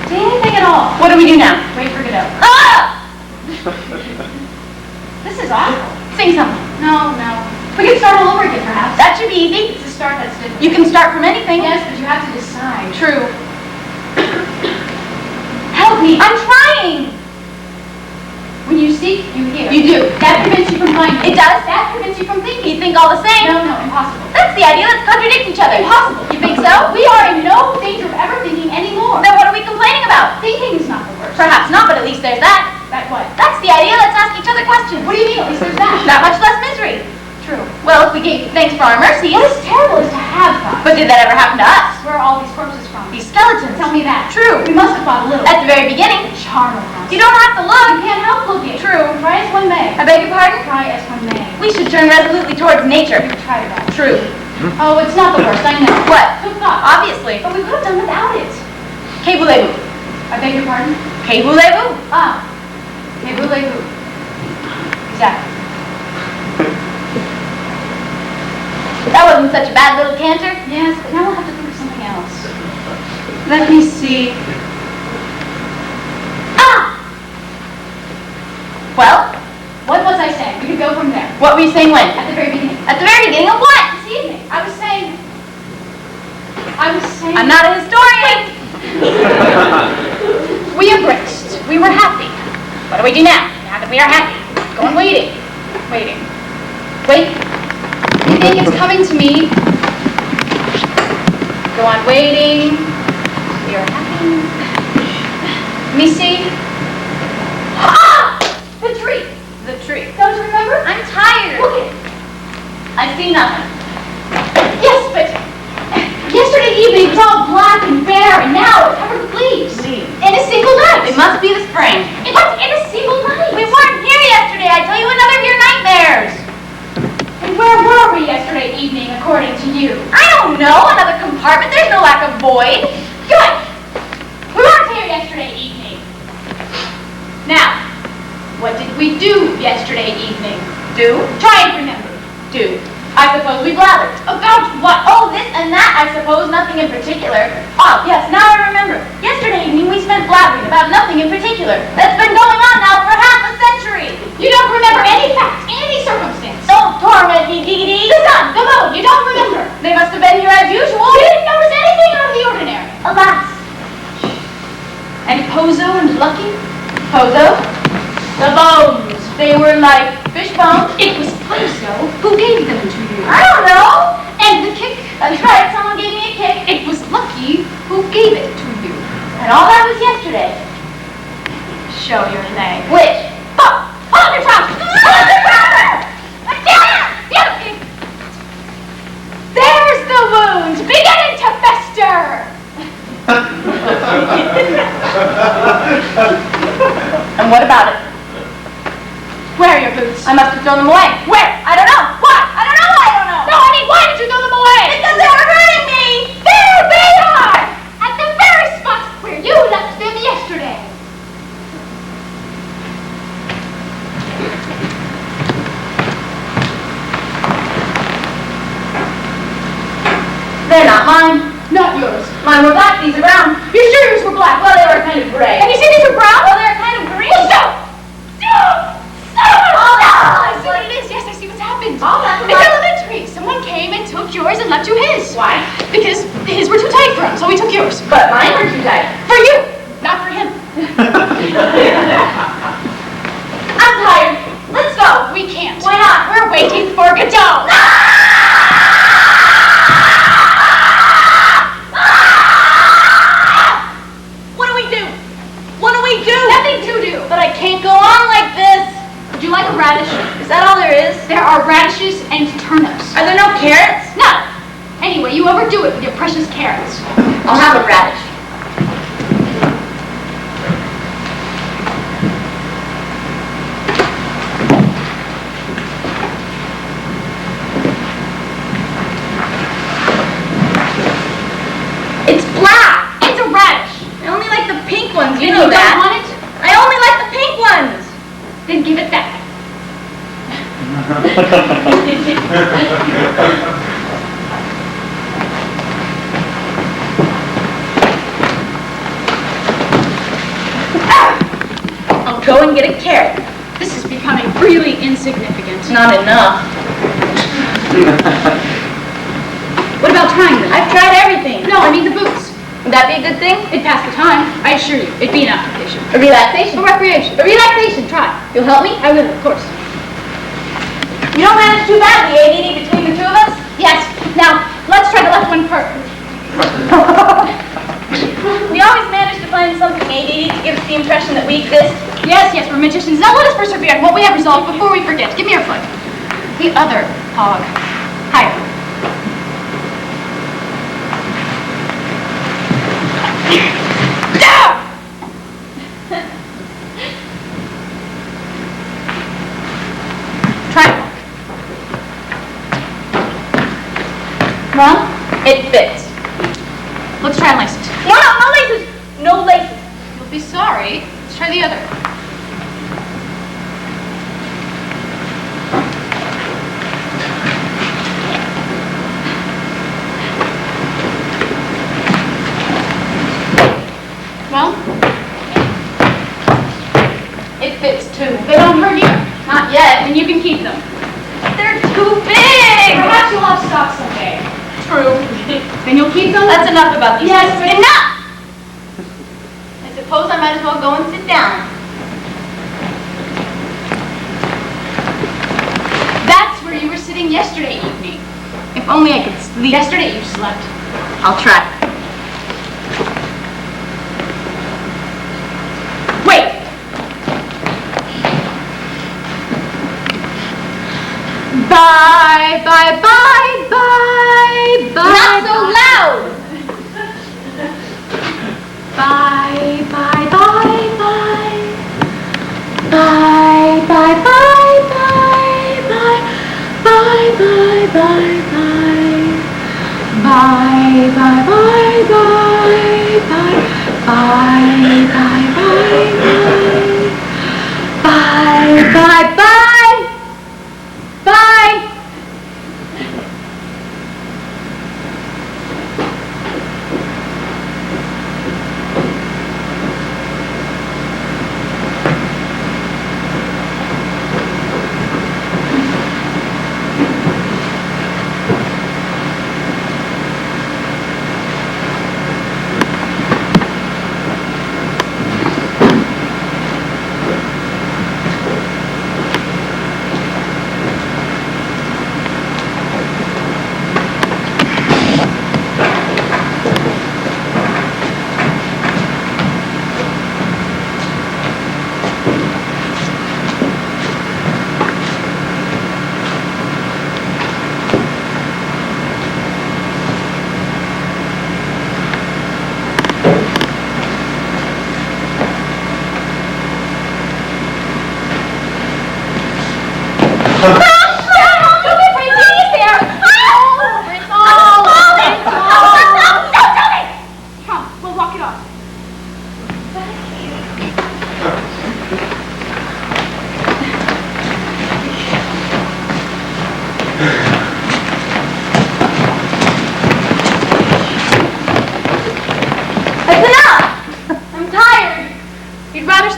Say anything at all. What do we do now? Wait for Godot. Ah! This is awful. Sing something. No. We can start all over again, perhaps. That should be easy. It's a start that's different. You can start from anything. Yes, but you have to decide. True. Help me. I'm trying. When you seek, you hear. You do. That prevents you from finding. It does. That prevents you from thinking. You think all the same? No, impossible. That's the idea. Let's contradict each other. Impossible. You think so? We are in no danger of ever thinking anymore. Then what are we complaining about? Thinking is not the worst. Perhaps not, but at least there's that. That what? That's the idea. Let's ask each other questions. What do you mean? At least there's that. Not much less misery. True. Well, if we gave thanks for our mercies. What is terrible is to have thoughts. But did that ever happen to us? Where are all these corpses from? These skeletons. Tell me that. True. We must have thought a little. At the very beginning. Charnel House. You don't have to You look. can't help looking. True. Try as one may. I beg your pardon? Try as one may. We should turn resolutely towards nature. We've tried that. True. Oh, it's not the worst, I know. What? Good thought. Obviously. But we could have done without it. Que voulez-vous? I beg your pardon? Que voulez-vous? Ah. Mais voulez-vous? Exactly. That wasn't such a bad little canter. Yes, but now we'll have to think of something else. Let me see. Ah! Well, What was I saying? We could go from there. what were you saying when? At the very beginning. At the very beginning of what? This evening. I was saying... I'm not a historian. We embraced. We were happy. What do we do now? Now that we are happy. Go on waiting. Waiting. Wait. You think it's coming to me? Go on waiting. We are happy. Let me see. Ah! The tree. The tree. Don't you remember? I'm tired. Look at it. I see nothing. Yes, but yesterday evening it was all black and bare, and now it's covered with leaves. Leaves. In a single night. It must be the spring. It was in a single night. We weren't here yesterday. I tell you another of your nightmares. And where were we yesterday evening, according to you? I don't know. Another compartment. There's no lack of void. Good. We weren't here yesterday evening. Now, what did we do yesterday evening? Do? Try and remember. Do. I suppose we blathered. About what? Oh, this and that, I suppose, nothing in particular. Oh, yes, now I remember. Yesterday evening we spent blabbering about nothing in particular. That's been going on now for half a century. You don't remember any fact, any circumstance. Don't torment me, Dee. The sun, the moon, you don't remember. They must have been here as usual. You didn't notice anything out of the ordinary. Alas. And Pozo and Lucky? Pozo? The bones. They were like fish bones. It was Pozo who gave them to you. I don't know. And the kick? That's right, someone gave me a kick. It was Lucky who gave it to you. And all that was yesterday. Show your leg. And what about it? Where are your boots? I must have thrown them away. Where? I don't know. Why? I don't know why I don't know. No, I mean, why did you throw them away? Because they were hurting me. There they are! At the very spot where you left them yesterday. They're not mine. Not yours. Mine were black. These are brown. You're sure yours were black? Well, they were kind of gray. And you say these are brown? Well, they're kind of green. Well, stop! Oh, no! I see what it is. Yes, I see what's happened. Oh, that's It's elementary. Someone came and took yours and left you his. Why? Because his were too tight for him, so he took yours. But mine were too tight. For you, not for him. I'm tired. Let's go. We can't. Why not? We're waiting for Godot. What do we do? What do we do? Nothing to do. But I can't go on like this. Would you like a radish? Is that all there is? There are radishes and turnips. Are there no carrots? No. Anyway, you overdo it with your precious carrots. I'll have a radish. It's black. It's a radish. I only like the pink ones. You And know you that. don't want it? I only like the pink ones. Then give it back. I'll go and get a carrot. This is becoming really insignificant. Not enough. What about trying them? I've tried everything. No, I mean the boots. Would that be a good thing? It'd pass the time. I assure you, it'd be an application. A relaxation. A recreation. A relaxation. Try. You'll help me? I will, of course. You don't manage too badly, ADD, between the two of us? Yes. Now, let's try the left one first. We always manage to find something ADD to give us the impression that we exist. Yes, yes, we're magicians. Now let us persevere in what we have resolved before we forget. Give me your foot. The other hog. Higher. Try. Well, it fits. Let's try and lace it. No, no, no laces. No laces. You'll be sorry. Let's try the other. Well, It fits too. they don't hurt you. Not yet. And you can keep them. They're too big. Perhaps you'll have stock someday. True. Then you'll keep them? That's enough about these. Yes, things. but- Enough! I suppose I might as well go and sit down. That's where you were sitting yesterday evening. If only I could sleep. Yesterday you slept. I'll try. Wait! Bye, bye, bye, bye, bye. Not so loud! Bye, bye, bye, bye. Bye, bye, bye, bye, bye. Bye, bye, bye, bye. Bye, bye, bye, bye, bye. Bye, bye, bye, bye. Bye, bye, bye. Bye.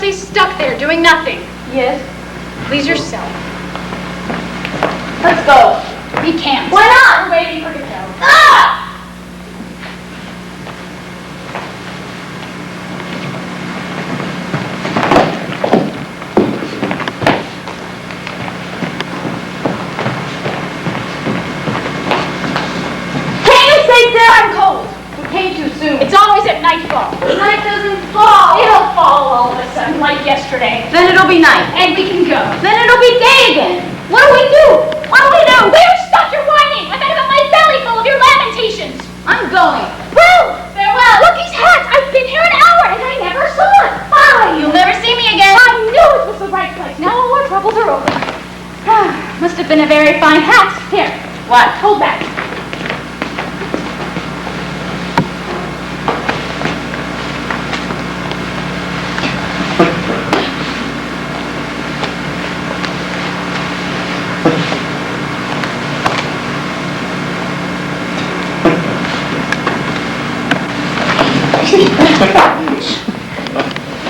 stay stuck there doing nothing. Yes. Please yourself. Let's go. We can't. Why not? We're waiting for Godot. Ah! I'm cold. We came too soon. It's always at nightfall. The night doesn't fall. It'll fall all of a sudden, like yesterday. Then it'll be night. And we can go. Then it'll be day again. What do we do? What do we do? There, stop your whining! I've had my belly full of your lamentations. I'm going. Well, farewell. Look, these hats. I've been here an hour and I never saw it. Bye. You'll never see me again. I knew it was the right place. Now all our troubles are over. Must have been a very fine hat. Here. What? Hold back.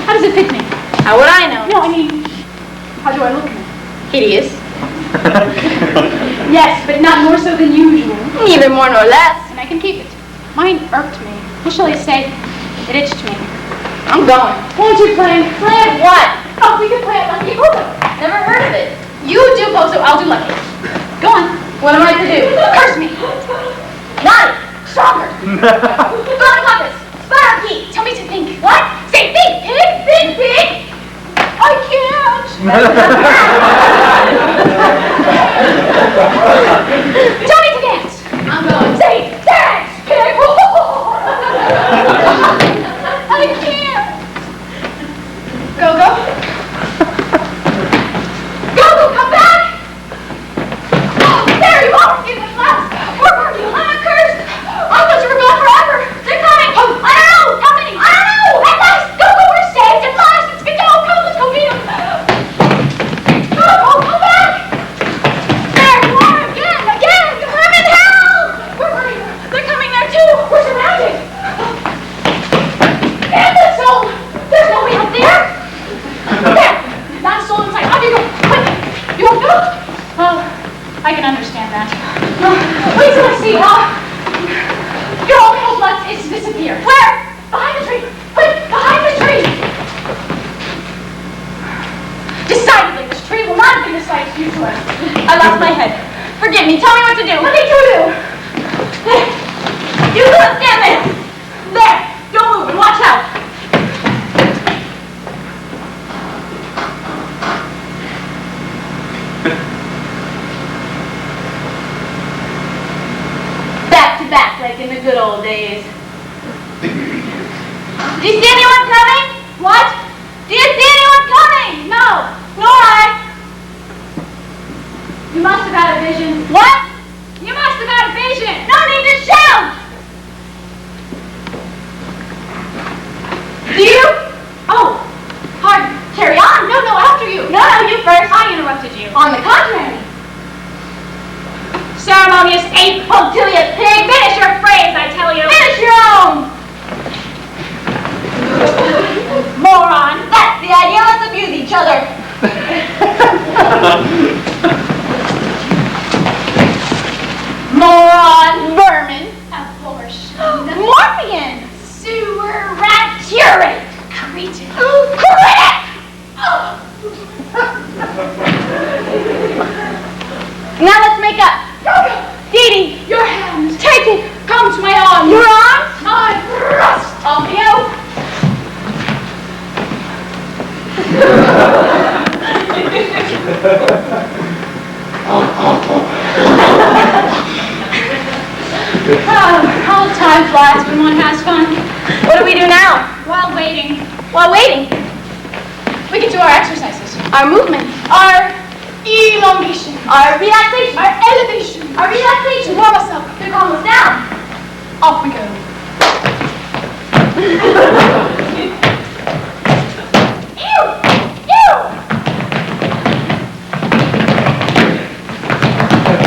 How does it fit me? How would I know? No, I mean, how do I look in it? Hideous. Yes, but not more so than usual. Neither more nor less. And I can keep it. Mine irked me. What shall I say? It itched me. I'm going. Won't you play? Play at what? Oh, we can play at Lucky Pogo. Never heard of it. You do Pogo, I'll do Lucky. Go on. What am I to do? Curse me. Not Stronger. Go to compass. Sparky. Tell me to think. What? Say think, pig, think, pig. I can't. Tell me to dance. I'm going. Say dance, pig. I can't. Go. Go, come back. Oh, there you are. In the class. Where were you? I'm accursed. I thought you were gone forever. They're coming. Oh, I don't know. How many? I don't know. At last, go, we're saved. At last, it's Godot. Come, let's go meet him. Go, come back. There you are again. I'm in hell. Where were you? They're coming there too. We're surrounded. Damn the soul. There's no way out there. There. Not a soul inside. Up you go. Quick. You won't go? Oh, I can understand that. Wait till I see, your only hope left is to disappear. Where? Behind the tree. Quick, behind the tree. Decidedly, this tree will not have been decided to us. I lost my head. Forgive me. Tell me what to do. What did you do? You couldn't stand there. There. Don't move and watch out. Back to back, like in the good old days. Do you see anyone coming? What? Do you see anyone coming? No. Nor I. You must have had a vision. What? You must have had a vision. No need to shout! Do you? Oh, pardon. Carry on. No, after you. No, you first. I interrupted you. On the contrary. Ceremonious ape, punctilious pig. Finish your phrase, I tell you. Finish your own! Moron. That's the idea. Let's abuse each other. Moron. Vermin. Abortion. Morphian. Sewer rat. Curate. Cretin. Critic! Now let's make up. Dee Dee, Your hands. take it. Come to my arms. Your arms? I thrust of you. How time flies when one has fun. What do we do now? While waiting, While waiting, we can do our exercises. our movement, Our elongation. our relaxation, Our elevation. our relaxation. Warm us up. To calm us down. Off we go.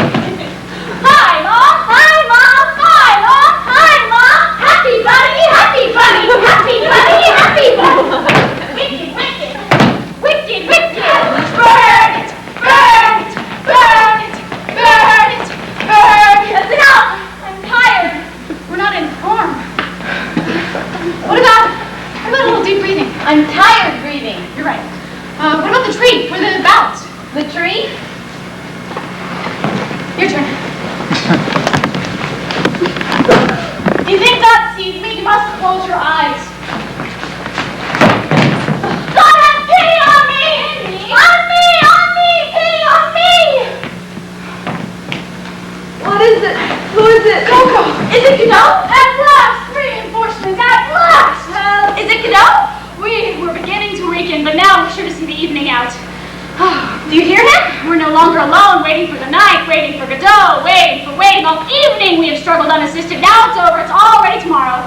Hi, Mom. Hi, Mom. Hi, Mom. Hi, Mom. Happy bunny. Happy bunny. Happy bunny. Happy bunny. Wicked, wicked. What about a little deep breathing? I'm tired breathing. You're right. What about the tree for the balance? The tree? Your turn. Do you think God sees me? You must close your eyes. God have pity on me! On me! On me! Pity on me! What is it? Who is it? Coco! Is it Godot? At last! Reinforcement! At last! Is it Godot? We were beginning to weaken, but now we're sure to see the evening out. Do you hear him? We're no longer alone, waiting for the night, waiting for Godot, waiting all evening. We have struggled unassisted. Now it's over. It's already tomorrow.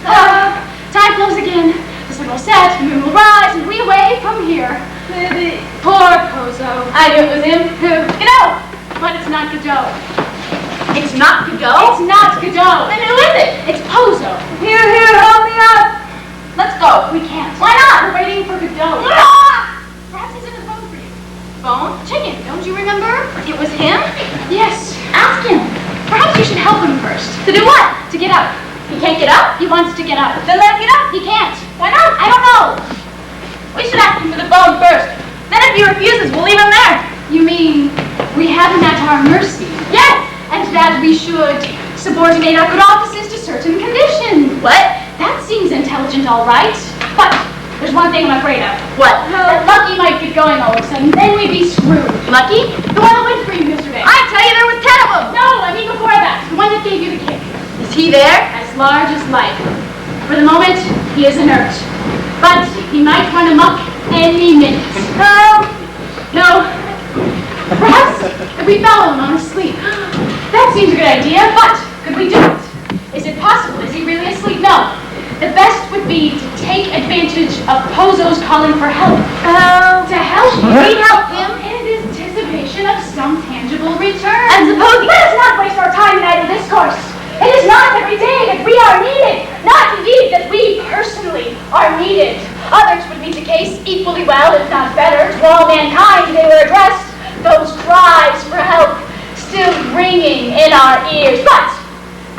Time flows again. The sun will set, the moon will rise, and we away from here. Maybe. Poor Pozo. I knew it was him. Who? Godot! But it's not Godot. It's not Godot? It's not Godot. Then who is it? It's Pozo. Here, help me up! Let's go. We can't. Why not? We're waiting for Godot. Ah! Perhaps he's in the phone for you. Phone? Chicken, don't you remember? It was him? Yes. Ask him. Perhaps you should help him first. To do what? To get up. He can't get up? He wants to get up. Then let him get up. He can't. Why not? I don't know. We should ask him for the phone first. Then if he refuses, we'll leave him there. You mean we have him at our mercy? Yes! And that we should subordinate our good offices to certain conditions. What? That seems intelligent, all right. But there's one thing I'm afraid of. What? That Lucky might get going all of a sudden. Then we'd be screwed. Lucky? The one that went for you yesterday. I tell you, there was 10 of them. No, I mean before that. The one that gave you the kick. Is he there? As large as life. For the moment, he is inert. But he might run amok any minute. No. Perhaps if we follow him on his sleep. That seems a good idea, but could we do it? Is it possible? Is he really asleep? No. The best would be to take advantage of Pozo's calling for help. To help him? We help him? In anticipation of some tangible return. And suppose Let us not waste our time in idle discourse. It is not every day that we are needed. Not indeed that we personally are needed. Others would meet the case equally well, if not better. To all mankind they were addressed. Those cries for help still ringing in our ears. But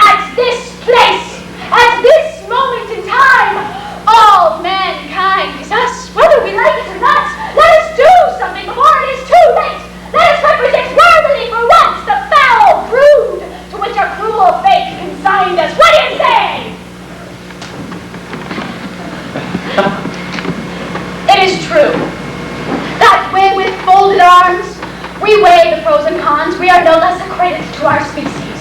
at this place, at this moment in time, all mankind is us, whether we like it or not. Let us do something before it is too late. Let us represent worthily for once the foul brood to which our cruel fate consigned us. What do you say? It is true that when with folded arms we weigh the pros and cons, we are no less a credit to our species.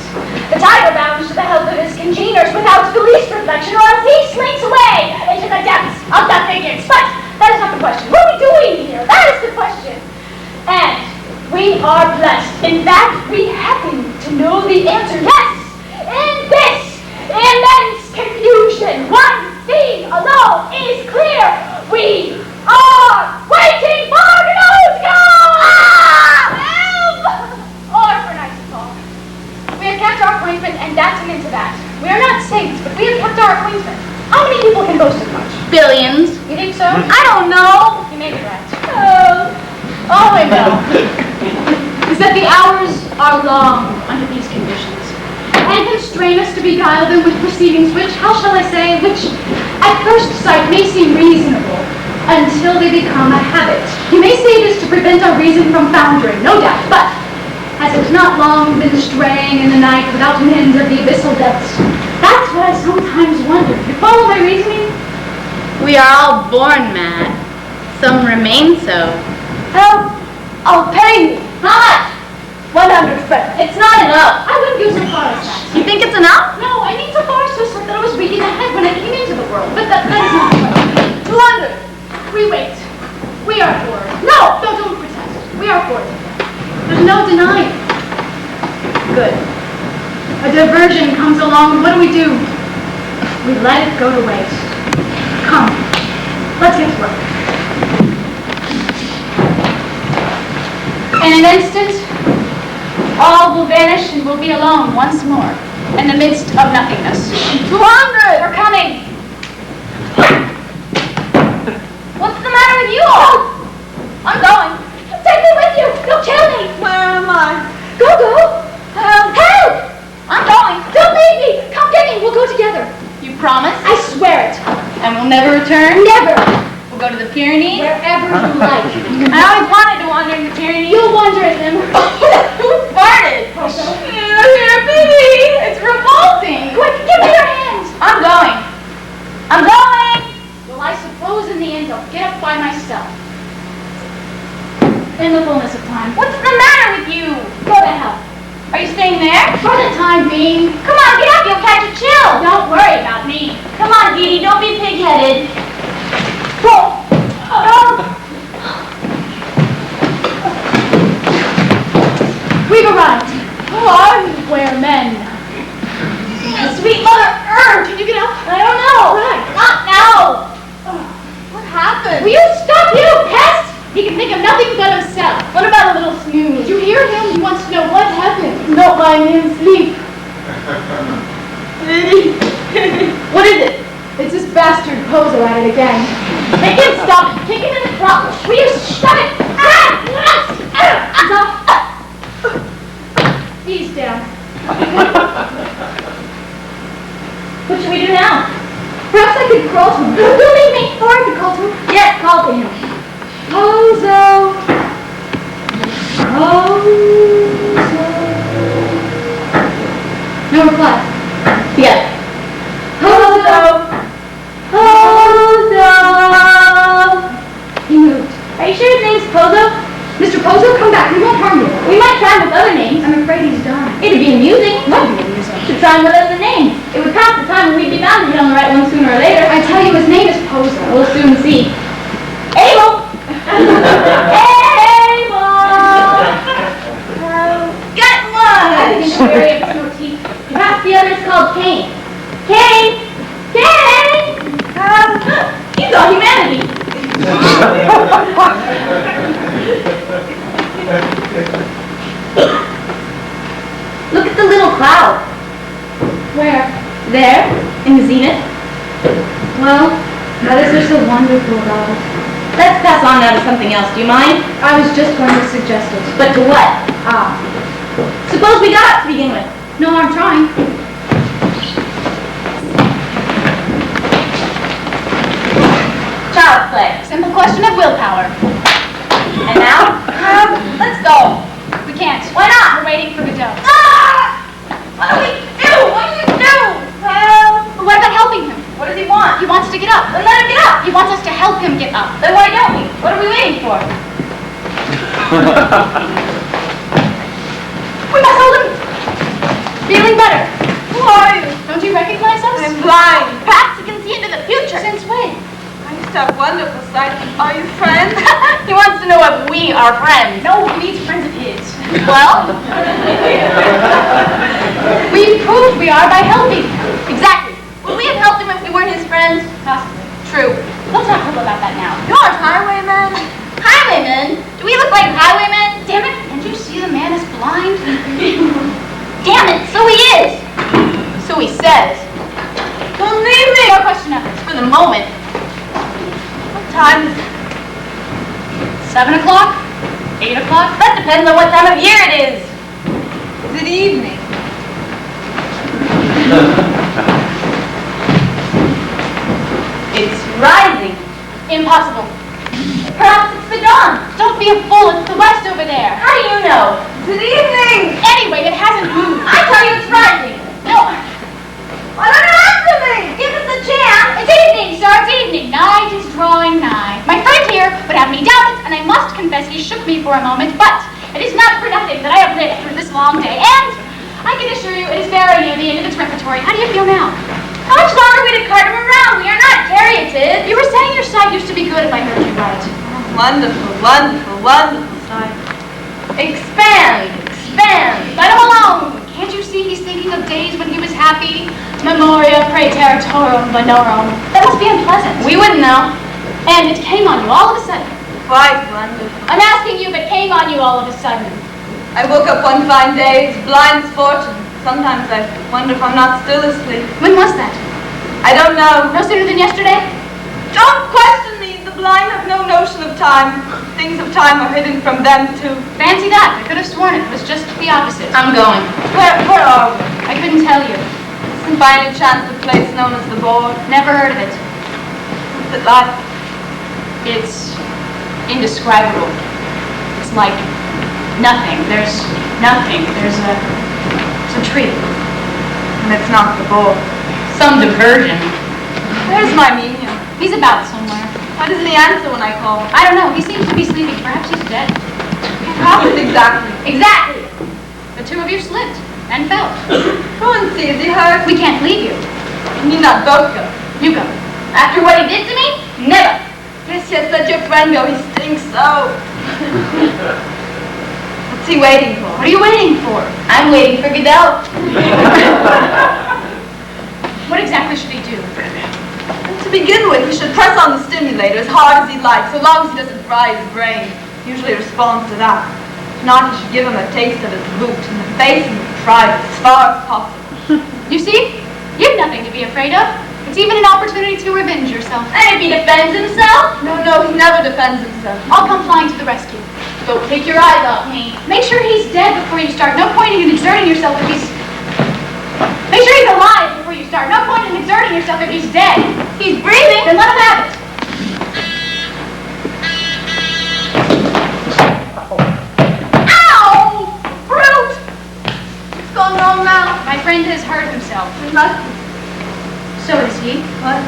The tiger bounds to the help of his congeners without the least reflection, or else he slinks away into the depths of the thickets. But that is not the question. What are we doing here? That is the question. And we are blessed. In fact, we happen to know the answer. Yes! In this immense confusion, one thing alone is clear. We are waiting for Godot to go! Help! Or for night to fall. We have kept our appointment, and that's an end to that. We are not saints, but we have kept our appointment. How many people can boast as much? Billions. You think so? I don't know. You may be right. All I know is that the hours are long under these conditions, and constrain us to beguile them with proceedings which, how shall I say, which at first sight may seem reasonable, until they become a habit. You may say it is to prevent our reason from foundering, no doubt, but has it not long been straying in the night without an end of the abyssal depths? That's what I sometimes wonder. You follow my reasoning? We are all born mad. Some remain so. Help! I'll pay you. How much? 100 francs. It's not enough. I wouldn't go so far as that. You think it's enough? No, I mean so far as to assert that I was weak in the head when I came into the world. But that is not the question. 200. We wait. We are bored. No, don't protest. We are bored. There's no denying. Good. A diversion comes along. What do? We let it go to waste. Come. Let's get to work. In an instant, all will vanish and we'll be alone once more in the midst of nothingness. 200! We're coming! What's the matter with you all? I'm going. Take me with you! You'll kill me! Where am I? Go! Help! I'm going. Don't leave me! Come get me! We'll go together. You promise? I swear it. And we'll never return? Never. We'll go to the Pyrenees? Wherever you like. I always wanted to wander in the Pyrenees. You'll wander in them. Who farted? Here, baby! It's revolting! Quick, give me your hands. I'm going. I'm going! Well, I suppose in the end I'll get up by myself. In the fullness of time. What's the matter with you? Go to hell. Are you staying there? For the time being. Come on, get up, you'll catch a chill! Don't worry about me. Come on, Dee Dee, don't be pig-headed. Whoa. We've arrived. Where men. Sweet Mother Earth! Can you get up? I don't know. Right. Not now. What happened? Will you stop, you pest? He can think of nothing but himself. What about a little snooze? Did you hear him? He wants to know what happened. Don't mind him sleep. What is it? It's this bastard Pozo at it again. Make him stop. Kick him in the crotch. Will you shut it? He's down. What should we do now? Perhaps I could crawl to him. You'll leave me, or I could call to him. Yes, call to him. Pozo. No reply. Yes. Pozo. He moved. Are you sure his name's Pozo? Mr. Pozo, come back. We won't harm you. We might try him with other names. I'm afraid he's dying. It'd be amusing. What do you use? To try him with other names. It would pass the time and we'd be bound to hit on the right one sooner or later. I tell you, his name is Pozo. We'll soon see. Abel! Abel! Get one! I think I'm weary of his motif. Perhaps the other's called Cain. Cain! Cain! He's all humanity. Look at the little cloud. Where? There, in the zenith. Well, mothers are so wonderful, God. Let's pass on now to something else. Do you mind? I was just going to suggest it. But to what? Suppose we got up to begin with. No, I'm trying. Child's play. Simple question of willpower. And now? Let's go. We can't. Why not? We're waiting for Godot. Ah! What do we do? What do you do? But what about helping him? What does he want? He wants to get up. Then let him get up. He wants us to help him get up. Then why don't we? What are we waiting for? We must hold him. Feeling better. Who are you? Don't you recognize us? I'm blind. Perhaps he can see into the future. Since when? I used to have wonderful sight. Are you friends? He wants to know if we are friends. No, he needs friends of his. Well, We prove we are by helping him. exactly. Would we have helped him if we weren't his friends? Possibly. True. Let's not talk about that now. You're highwayman. Highwaymen? Do we look like highwaymen? Damn it, can't you see the man is blind? Damn it, so he is. So he says. Don't leave me. No question of it. For the moment. What time is it? 7 o'clock? 8 o'clock? That depends on what time of year it is. Is it evening? It's rising. Impossible. Perhaps it's the dawn. Don't be a fool, it's the west over there. How do you know? Is it evening? Anyway, it hasn't moved. I tell you it's rising. No, Why don't you answer me? Give us a chance. it's evening, sir, it's evening. Night is drawing nigh. My friend here would have me doubt it, and I must confess he shook me for a moment, but it is not for nothing that I have lived through this long day, and I can assure you it is very near the end of its repertory. How do you feel now? How much longer are we to cart him around? We are not charioted. You were saying your sight used to be good if I heard you right. Wonderful, wonderful, wonderful sight. Expand, expand. Let him alone. Can't you see he's thinking of days when he was happy? Memoria praeteritorum bonorum. That must be unpleasant. We wouldn't know. And it came on you all of a sudden. Quite wonderful. I'm asking you if it came on you all of a sudden. I woke up one fine day, it's blind as fortune. Sometimes I wonder if I'm not still asleep. When was that? I don't know. No sooner than yesterday? Don't question me. The blind have no notion of time. Things of time are hidden from them too. Fancy that. I could have sworn it was just the opposite. I'm going. Where are we? I couldn't tell you. And by any chance the place known as the Board? Never heard of it. What's it like? It's indescribable. It's like nothing. There's nothing. There's a tree. And it's not the Board. Some diversion. Where's my medium? He's about somewhere. Why doesn't he answer when I call? I don't know. He seems to be sleeping. Perhaps he's dead. What happened exactly? Exactly. The two of you slipped and fell. Go and see, is he hurt? We can't leave you. You need not both go. You go. After what he did to me? Never! Yes, yes, let your friend go, he stinks so. What's he waiting for? What are you waiting for? I'm waiting for Godot. What exactly should he do? To begin with, he should press on the stimulator as hard as he likes, so long as he doesn't fry his brain. He usually responds to that. If not, he should give him a taste of his boot in the face and try it as far as possible. You see? You've nothing to be afraid of. It's even an opportunity to revenge yourself. And if he defends himself? No, no, he never defends himself. I'll come flying to the rescue. Don't take your eyes off me. Make sure he's dead before you start. No point in exerting yourself if he's... Make sure he's alive before you start. No point in exerting yourself if he's dead. He's breathing. Then let him have it. Ow! Brute! What's going wrong now? My friend has hurt himself. He must be. So is he. What?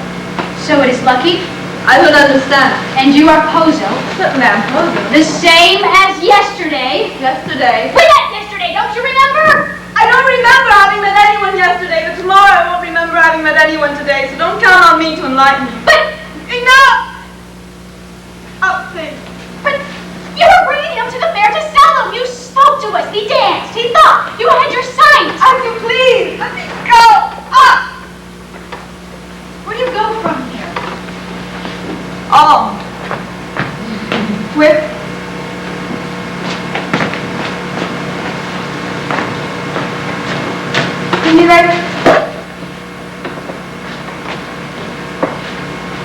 So it is Lucky. I don't understand. And you are Pozo. What man, Pozo? The same as yesterday. Yesterday. We met yesterday, don't you remember? I don't remember having met anyone yesterday, but tomorrow I won't remember having met anyone today, so don't count on me to enlighten you. But... Enough! Oh, please. But you were bringing him to the fair to sell him. You spoke to us. He danced. He thought. You had your sight. Uncle, please, let me go! Ah! Where do you go from here? With... Stimulator?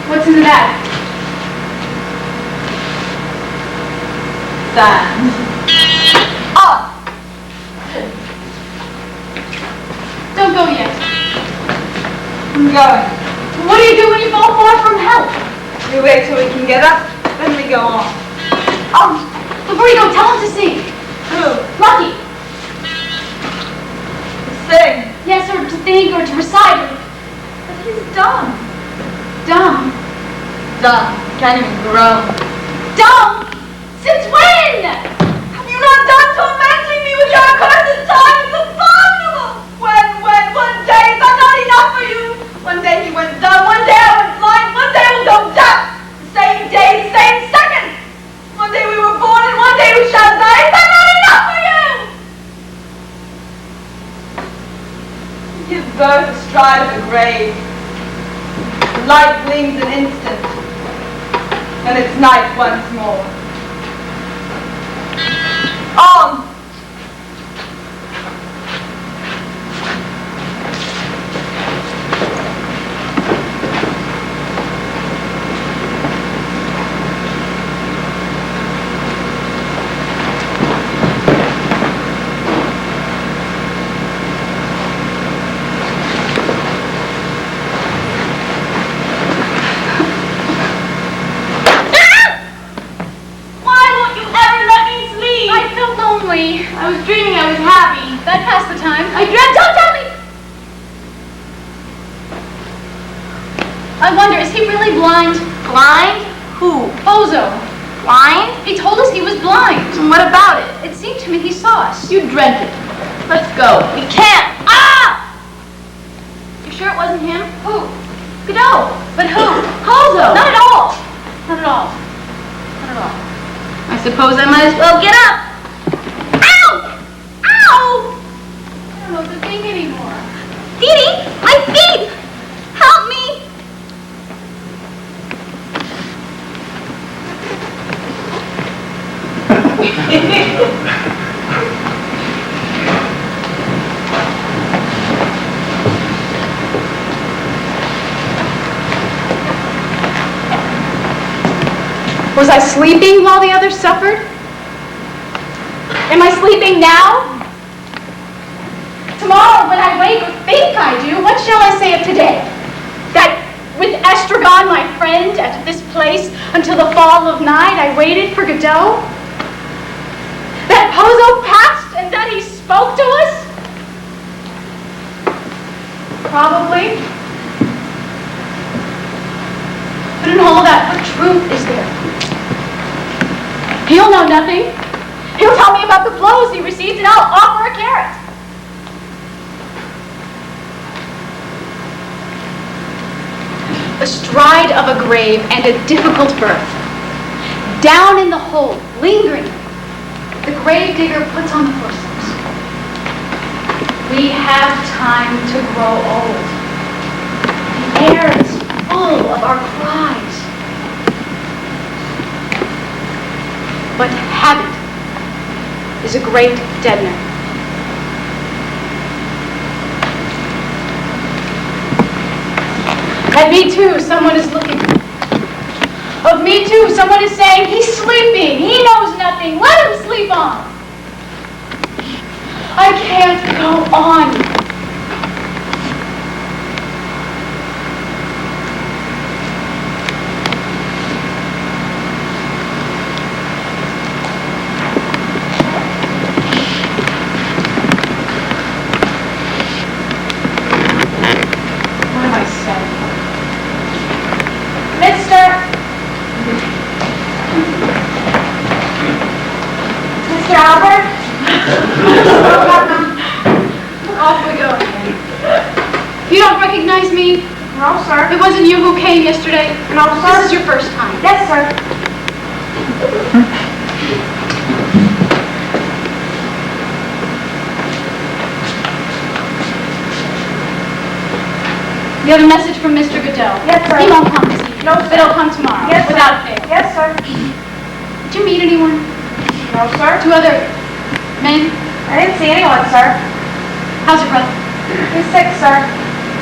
What's in the bag? Sand. Oh! Don't go yet. I'm going. What do you do when you fall far from help? We wait till we can get up, then we go on. Before you go, tell him to sing. Who? Lucky. Sing. Yes, or to think, or to recite. But he's dumb. Dumb. Dumb. Can't even groan. Dumb? Since when? Have you not done tormenting me with your accursed tongue? It's abominable! When, one day, is that not enough for you? One day he went dumb, one day I went blind, one day we'll go deaf! The same day, the same second! One day we were born and one day we shall die. Is that not enough for you? You give birth astride of the grave. The light gleams an instant, and it's night once more. On! I was dreaming I was happy. That passed the time. I dreamt. Don't tell me! I wonder, is he really blind? Blind? Who? Pozo. Blind? He told us he was blind. And what about it? It seemed to me he saw us. You dreamt it. Let's go. We can't. Ah! You sure it wasn't him? Who? Godot. But who? Pozo. Not at all. Not at all. Not at all. I suppose I might as well get up. Ow! Ow! I don't know what to think anymore. Dee Dee, my feet! Help me! Was I sleeping while the others suffered? Am I sleeping now? tomorrow when I wake or think I do, what shall I say of today? That with Estragon, my friend, at this place until the fall of night, I waited for Godot? That Pozo passed and that he spoke to us? Probably. But in all that, what truth is there? He'll know nothing. He'll tell me about the blows he received and I'll offer a carrot. Astride of a grave and a difficult birth. Down in the hole, lingering, the grave digger puts on the forceps. We have time to grow old. The air is full of our cries. But habit is a great deadener. At me too, someone is looking. Of me too, someone is saying, he's sleeping, he knows nothing, let him sleep on. I can't go on. No, sir. It wasn't you who came yesterday? No, sir. This is your first time? Yes, sir. You have a message from Mr. Godot? Yes, sir. He won't come this evening. No, sir. But he'll come tomorrow. Yes, sir. Without fail. Yes, sir. Did you meet anyone? No, sir. Two other men? I didn't see anyone, sir. How's your brother? He's sick, sir.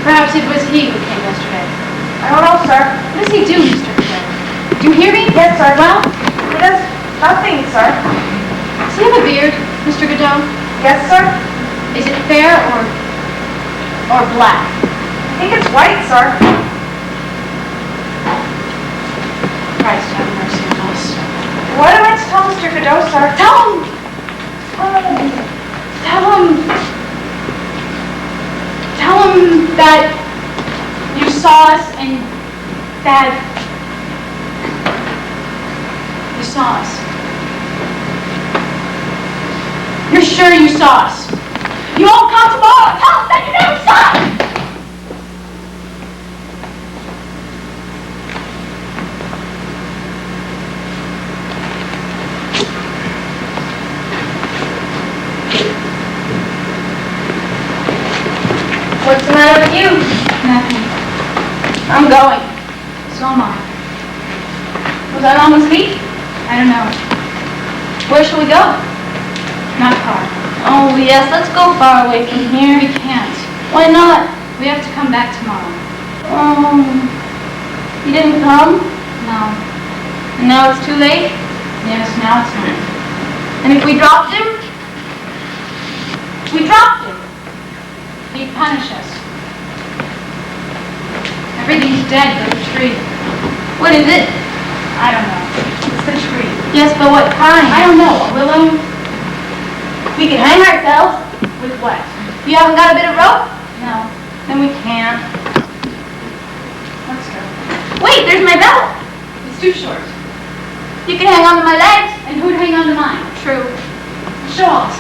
Perhaps it was he who came yesterday. I don't know, sir. What does he do, Mr. Godot? Do you hear me? Yes, sir. Well, He does nothing, sir. does he have a beard, Mr. Godot? Yes, sir. Is it fair or black? I think it's white, sir. Christ have mercy on us. What am I to tell Mr. Godot, sir? Tell him! Tell him that you saw us and that you saw us. You're sure you saw us. You won't come tomorrow. Tell him that you never saw us. What's the matter with you? Nothing. I'm going. So am I. Was I long asleep? I don't know. Where shall we go? Not far. Oh, yes, let's go far away from here. We can't. Why not? We have to come back tomorrow. He didn't come? No. And now it's too late? Yes, now it's not. And if we dropped him? We dropped him. He'd punish us. Everything's dead but the tree. What is it? I don't know. It's the tree. Yes, but what kind? I don't know. A willow? We can hang ourselves. With what? You haven't got a bit of rope? No. Then we can't. Let's go. Wait, there's my belt. It's too short. You can hang on to my legs. And who'd hang on to mine? True. Show us.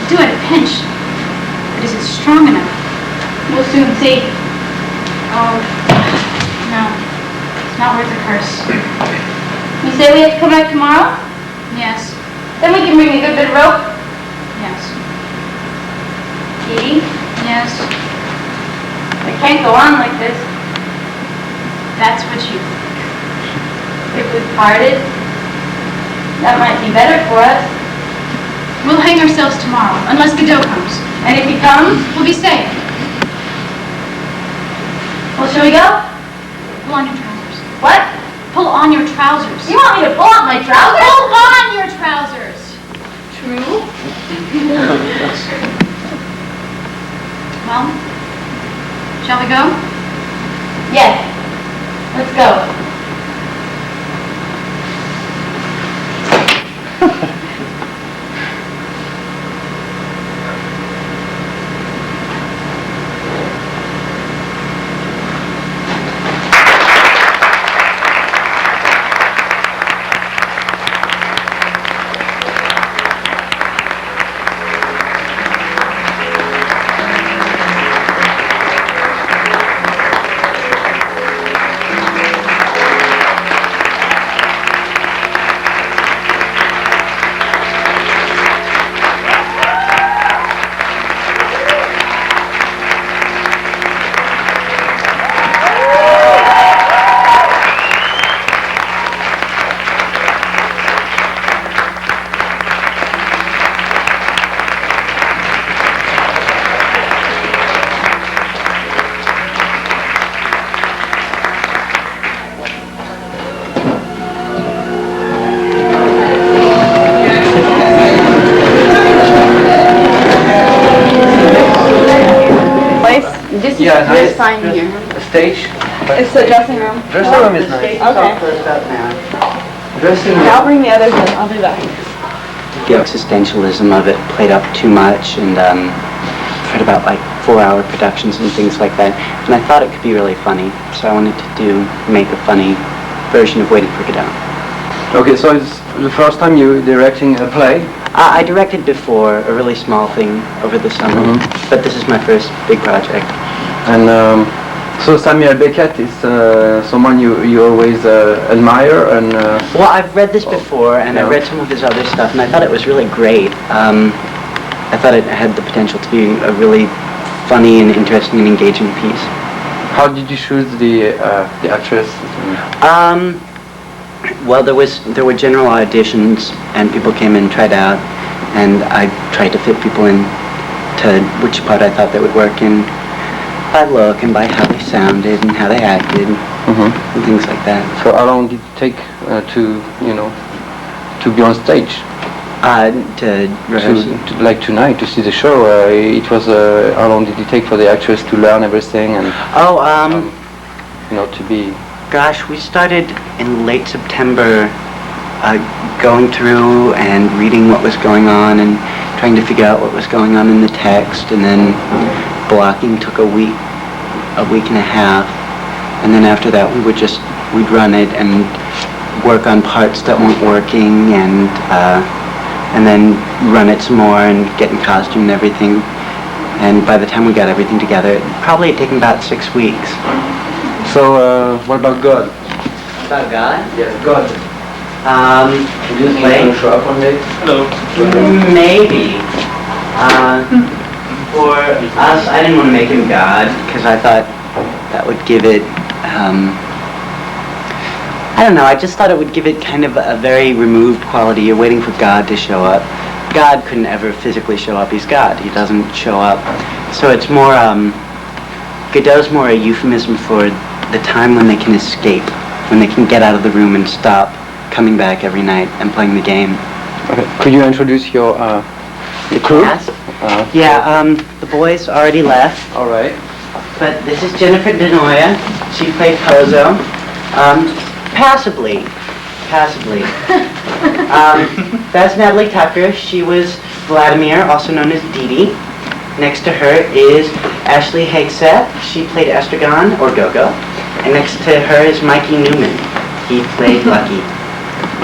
Do it a pinch. But is it strong enough? We'll soon see. Oh, no. It's not worth a curse. You say we have to come back tomorrow? Yes. Then we can bring a good bit of rope. Yes. Edie, Yes. we can't go on like this. That's what you think. If we parted, that might be better for us. We'll hang ourselves tomorrow, unless Godot comes. And if he comes, We'll be safe. well, shall we go? Pull on your trousers. What? Pull on your trousers. You want me to pull up my trousers? Pull on your trousers. True. Well, shall we go? Yes. Let's go. This sign here. Stage. It's the dressing room. Dressing room is nice. Okay. Dressing Yeah, I'll room. bring the others in. I'll do that. The existentialism of it played up too much, and I've heard about like 4-hour productions and things like that, and I thought it could be really funny, so I wanted to make a funny version of Waiting for Godot. Okay, so it's the first time you're directing a play. I directed before a really small thing over the summer, but this is my first big project. And so Samuel Beckett is someone you always admire, and Well, I've read this before, and I read some of his other stuff, and I thought it was really great. I thought it had the potential to be a really funny and interesting and engaging piece. how did you choose the actress? Well, there were general auditions, and people came and tried out, and I tried to fit people in to which part I thought they would work in by look and by how they sounded and how they acted and things like that. So how long did it take to be on stage? To rehearse. Like tonight to see the show, it was how long did it take for the actress to learn everything and to be? Gosh, we started in late September, going through and reading what was going on and trying to figure out what was going on in the text, and then blocking took a week and a half, and then after that we'd run it and work on parts that weren't working, and then run it some more and get in costume and everything. And by the time we got everything together, probably had taken about 6 weeks. So what about God? About God? Yes, God. Do you think he's going to show up one day? Hello. Maybe. For us, I didn't want to make him God, because I thought that would give it, I don't know, I just thought it would give it kind of a very removed quality. You're waiting for God to show up. God couldn't ever physically show up. He's God. He doesn't show up. So it's more, Godot's more a euphemism for the time when they can escape, when they can get out of the room and stop coming back every night and playing the game. Okay. Could you introduce your crew? Cast? The boys already left. All right. But this is Jennifer Denoya. She played Pozo. Passably. That's Natalie Tucker. She was Vladimir, also known as Dee Dee. Next to her is Ashley Hegseth. She played Estragon, or Gogo. And next to her is Mikey Newman. He played Lucky.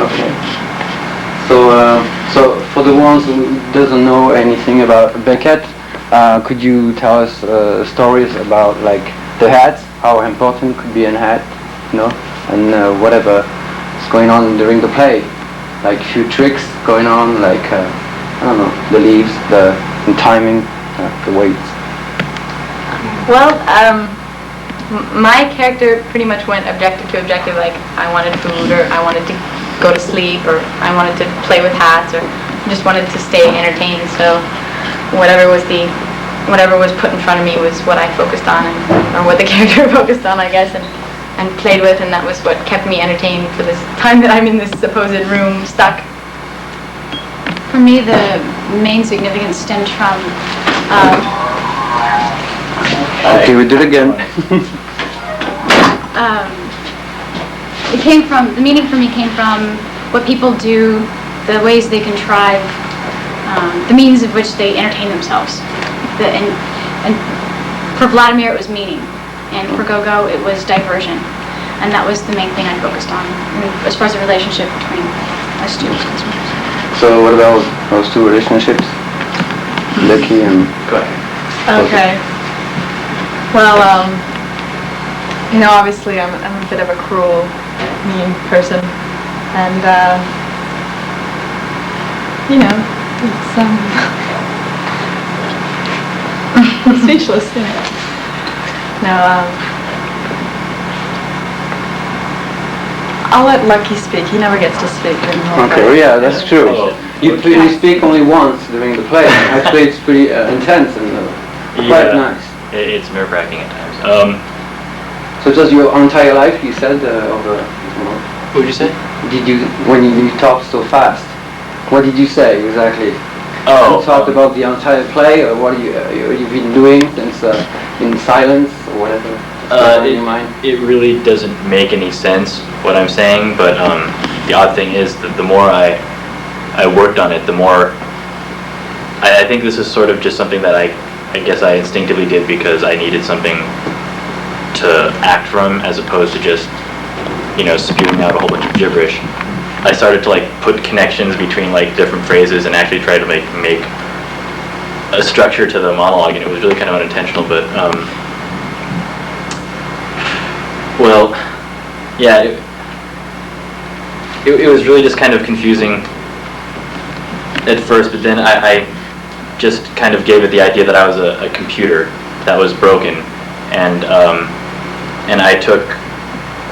Okay. So for the ones who doesn't know anything about Beckett, could you tell us stories about like the hats, how important could be a hat, and whatever is going on during the play, like a few tricks going on, like I don't know, the leaves, the timing, the weights. Well, my character pretty much went objective to objective, like I wanted food, or I wanted to go to sleep, or I wanted to play with hats, or just wanted to stay entertained. So whatever was put in front of me was what I focused on, or what the character focused on, I guess. And and played with, and that was what kept me entertained for this time that I'm in this supposed room stuck. For me, the main significance stemmed from Okay, we do it again. the meaning for me came from what people do, the ways they contrive, the means of which they entertain themselves. And for Vladimir, it was meaning, and for Gogo, it was diversion, and that was the main thing I focused on as far as the relationship between us two was concerned. So what about those two relationships? Lucky and... Go ahead. Okay. Well, obviously I'm a bit of a cruel, mean person, and it's I'm speechless. No, I'll let Lucky speak. He never gets to speak anymore. Okay, yeah, that's true. You speak only once during the play. Actually, it's pretty intense and quite nice. It's nerve-wracking at times. So it was your entire life, you said, What would you say? When you talked so fast, what did you say exactly? Oh. You talked about the entire play, or what you've been doing since in silence, or whatever? In your mind? It really doesn't make any sense what I'm saying, but the odd thing is that the more I worked on it, the more I think this is sort of just something that I guess I instinctively did because I needed something to act from, as opposed to just spewing out a whole bunch of gibberish. I started to put connections between different phrases and actually try to make a structure to the monologue, and it was really kind of unintentional, but well, yeah, it was really just kind of confusing at first, but then I just kind of gave it the idea that I was a computer that was broken, and I took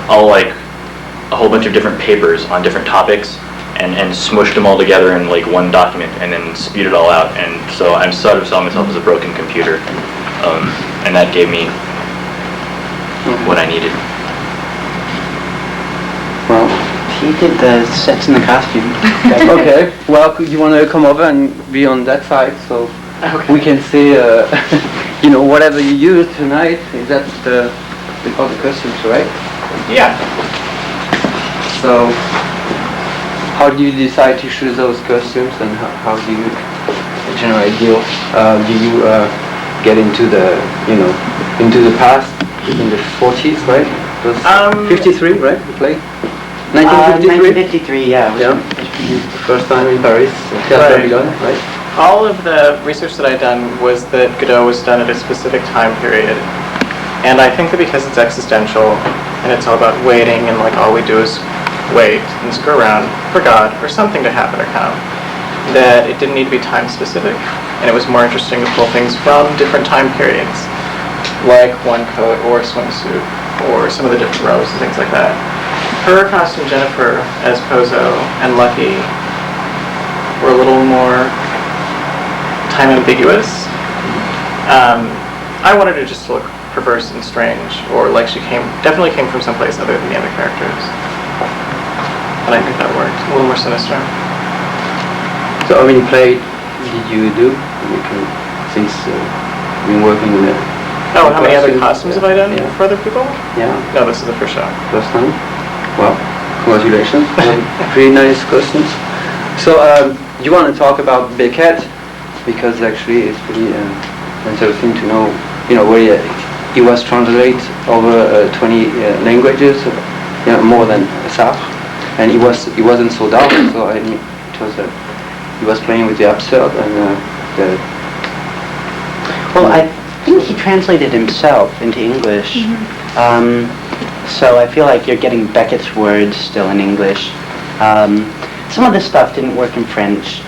all a whole bunch of different papers on different topics and smushed them all together in one document and then spewed it all out, and so I sort of saw myself as a broken computer, and that gave me what I needed. Well, He did the sets and the costumes. okay. Well, you want to come over and be on that side, so we can see, whatever you use tonight. Is that all the costumes, right? Yeah. So, how do you decide to choose those costumes, and how do you generate deals? Do you get into into the past, in the 40s, right? It was 53, right? The play. 1953, yeah. Yeah. First time in Paris, right? All of the research that I'd done was that Godot was done at a specific time period. And I think that because it's existential, and it's all about waiting, and all we do is wait and screw around for God or something to happen or come, that it didn't need to be time specific, and it was more interesting to pull things from different time periods, like one coat or a swimsuit, or some of the different robes and things like that. Her costume, Jennifer, as Pozo, and Lucky were a little more time ambiguous. I wanted her just to look perverse and strange, or like she definitely came from someplace other than the other characters. And I think that worked. A little more sinister. So how many plays did you do? Since you've been working in it. Oh, how many other costumes have I done for other people? Yeah. No, this is the first show. First time? Well, congratulations. Pretty nice costumes. So, you want to talk about Beckett? Because actually it's pretty interesting to know, where he was translated over 20 languages, more than Sartre, and he wasn't so dark. So it was he was playing with the absurd and the. Well, I think he translated himself into English. So I feel like you're getting Beckett's words still in English. Some of the stuff didn't work in French.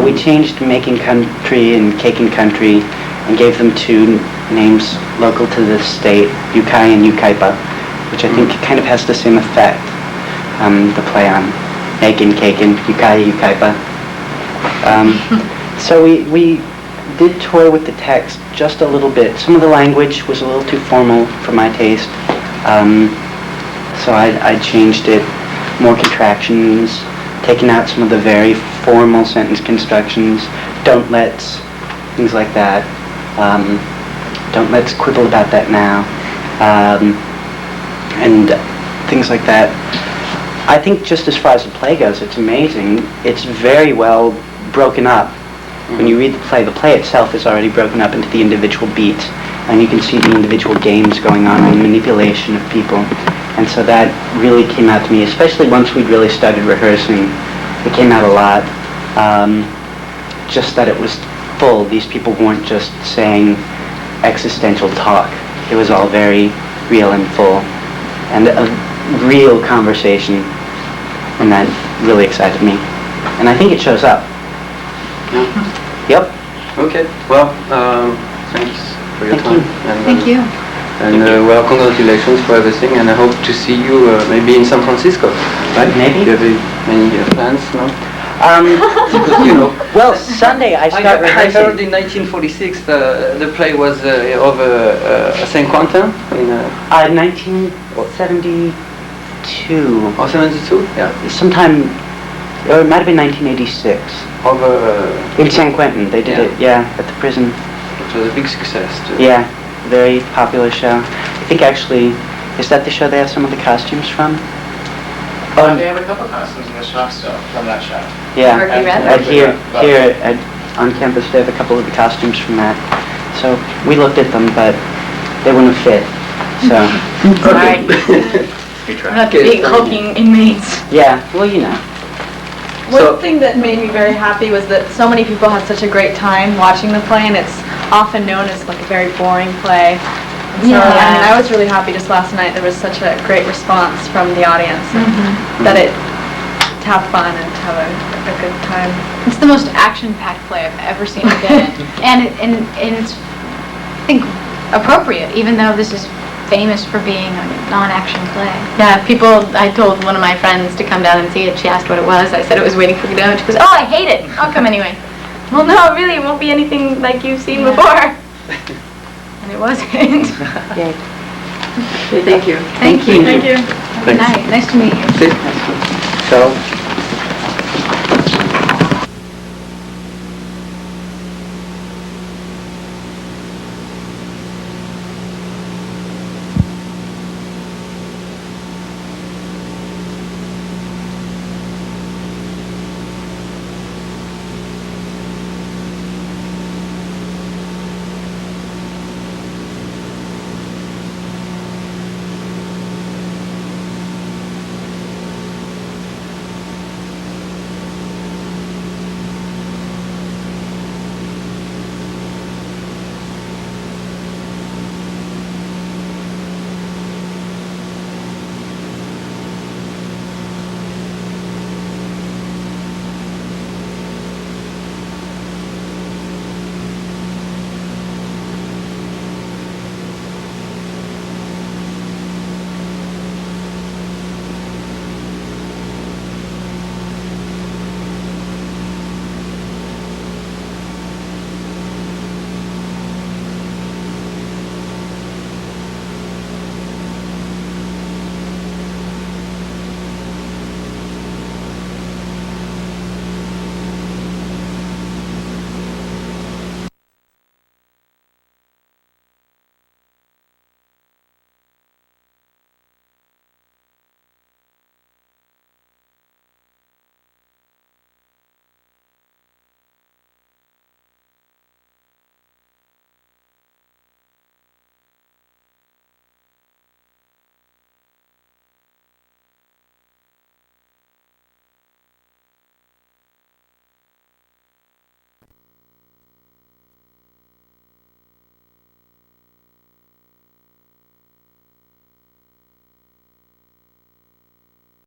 We changed Making Country and Caking Country and gave them two names local to the state, Yukai and Yukaipa, which I think kind of has the same effect, the play on Making, Caking, Yukai, Yukaipa. So we did toy with the text just a little bit. Some of the language was a little too formal for my taste. So I changed it, more contractions, taken out some of the very formal sentence constructions, don't let's, things like that. Don't let's quibble about that now. And things like that. I think just as far as the play goes, it's amazing. It's very well broken up. When you read the play itself is already broken up into the individual beats, and you can see the individual games going on and manipulation of people. And so that really came out to me, especially once we'd really started rehearsing. It came out a lot. Just that it was full. These people weren't just saying existential talk. It was all very real and full, and a real conversation, and that really excited me. And I think it shows up. Yeah. Yep. Okay. Well, thanks for your Thank time. you. And, Thank you. And well, congratulations for everything, and I hope to see you maybe in San Francisco, right? Maybe. Do you have any plans? No. Because, you know. Well, Sunday I start I rehearsing. heard in 1946 the play was over Saint Quentin in 1972. or 72. Yeah. Sometime, or it might have been 1986. Over. In San Quentin, they did Yeah. it, yeah, at the prison. It was a big success. Too. Yeah, very popular show. I think actually, is that the show they have some of the costumes from? Oh, They have a couple costumes in the shop still from that show. yeah. Berkeley Red? Here on campus, they have a couple of the costumes from that. So we looked at them, but they wouldn't fit. So Sorry. Future. Not Okay, big thank hulking inmates. yeah, well, you know. One thing that made me very happy was that so many people had such a great time watching the play, and it's often known as like a very boring play. So, Yeah. I mean, I was really happy just last night. There was such a great response from the audience, that to have fun and to have a good time. It's the most action-packed play I've ever seen it been in. And it's, I think, appropriate, even though this is famous for being a non-action play. Yeah, I told one of my friends to come down and see it. She asked what it was. I said it was Waiting for Godot, and she goes, oh, I hate it. I'll come anyway. Well, no, really, it won't be anything like you've seen before. And it wasn't. Yay. Thank you. Thank you. Thank you. Good night. Nice to meet you. So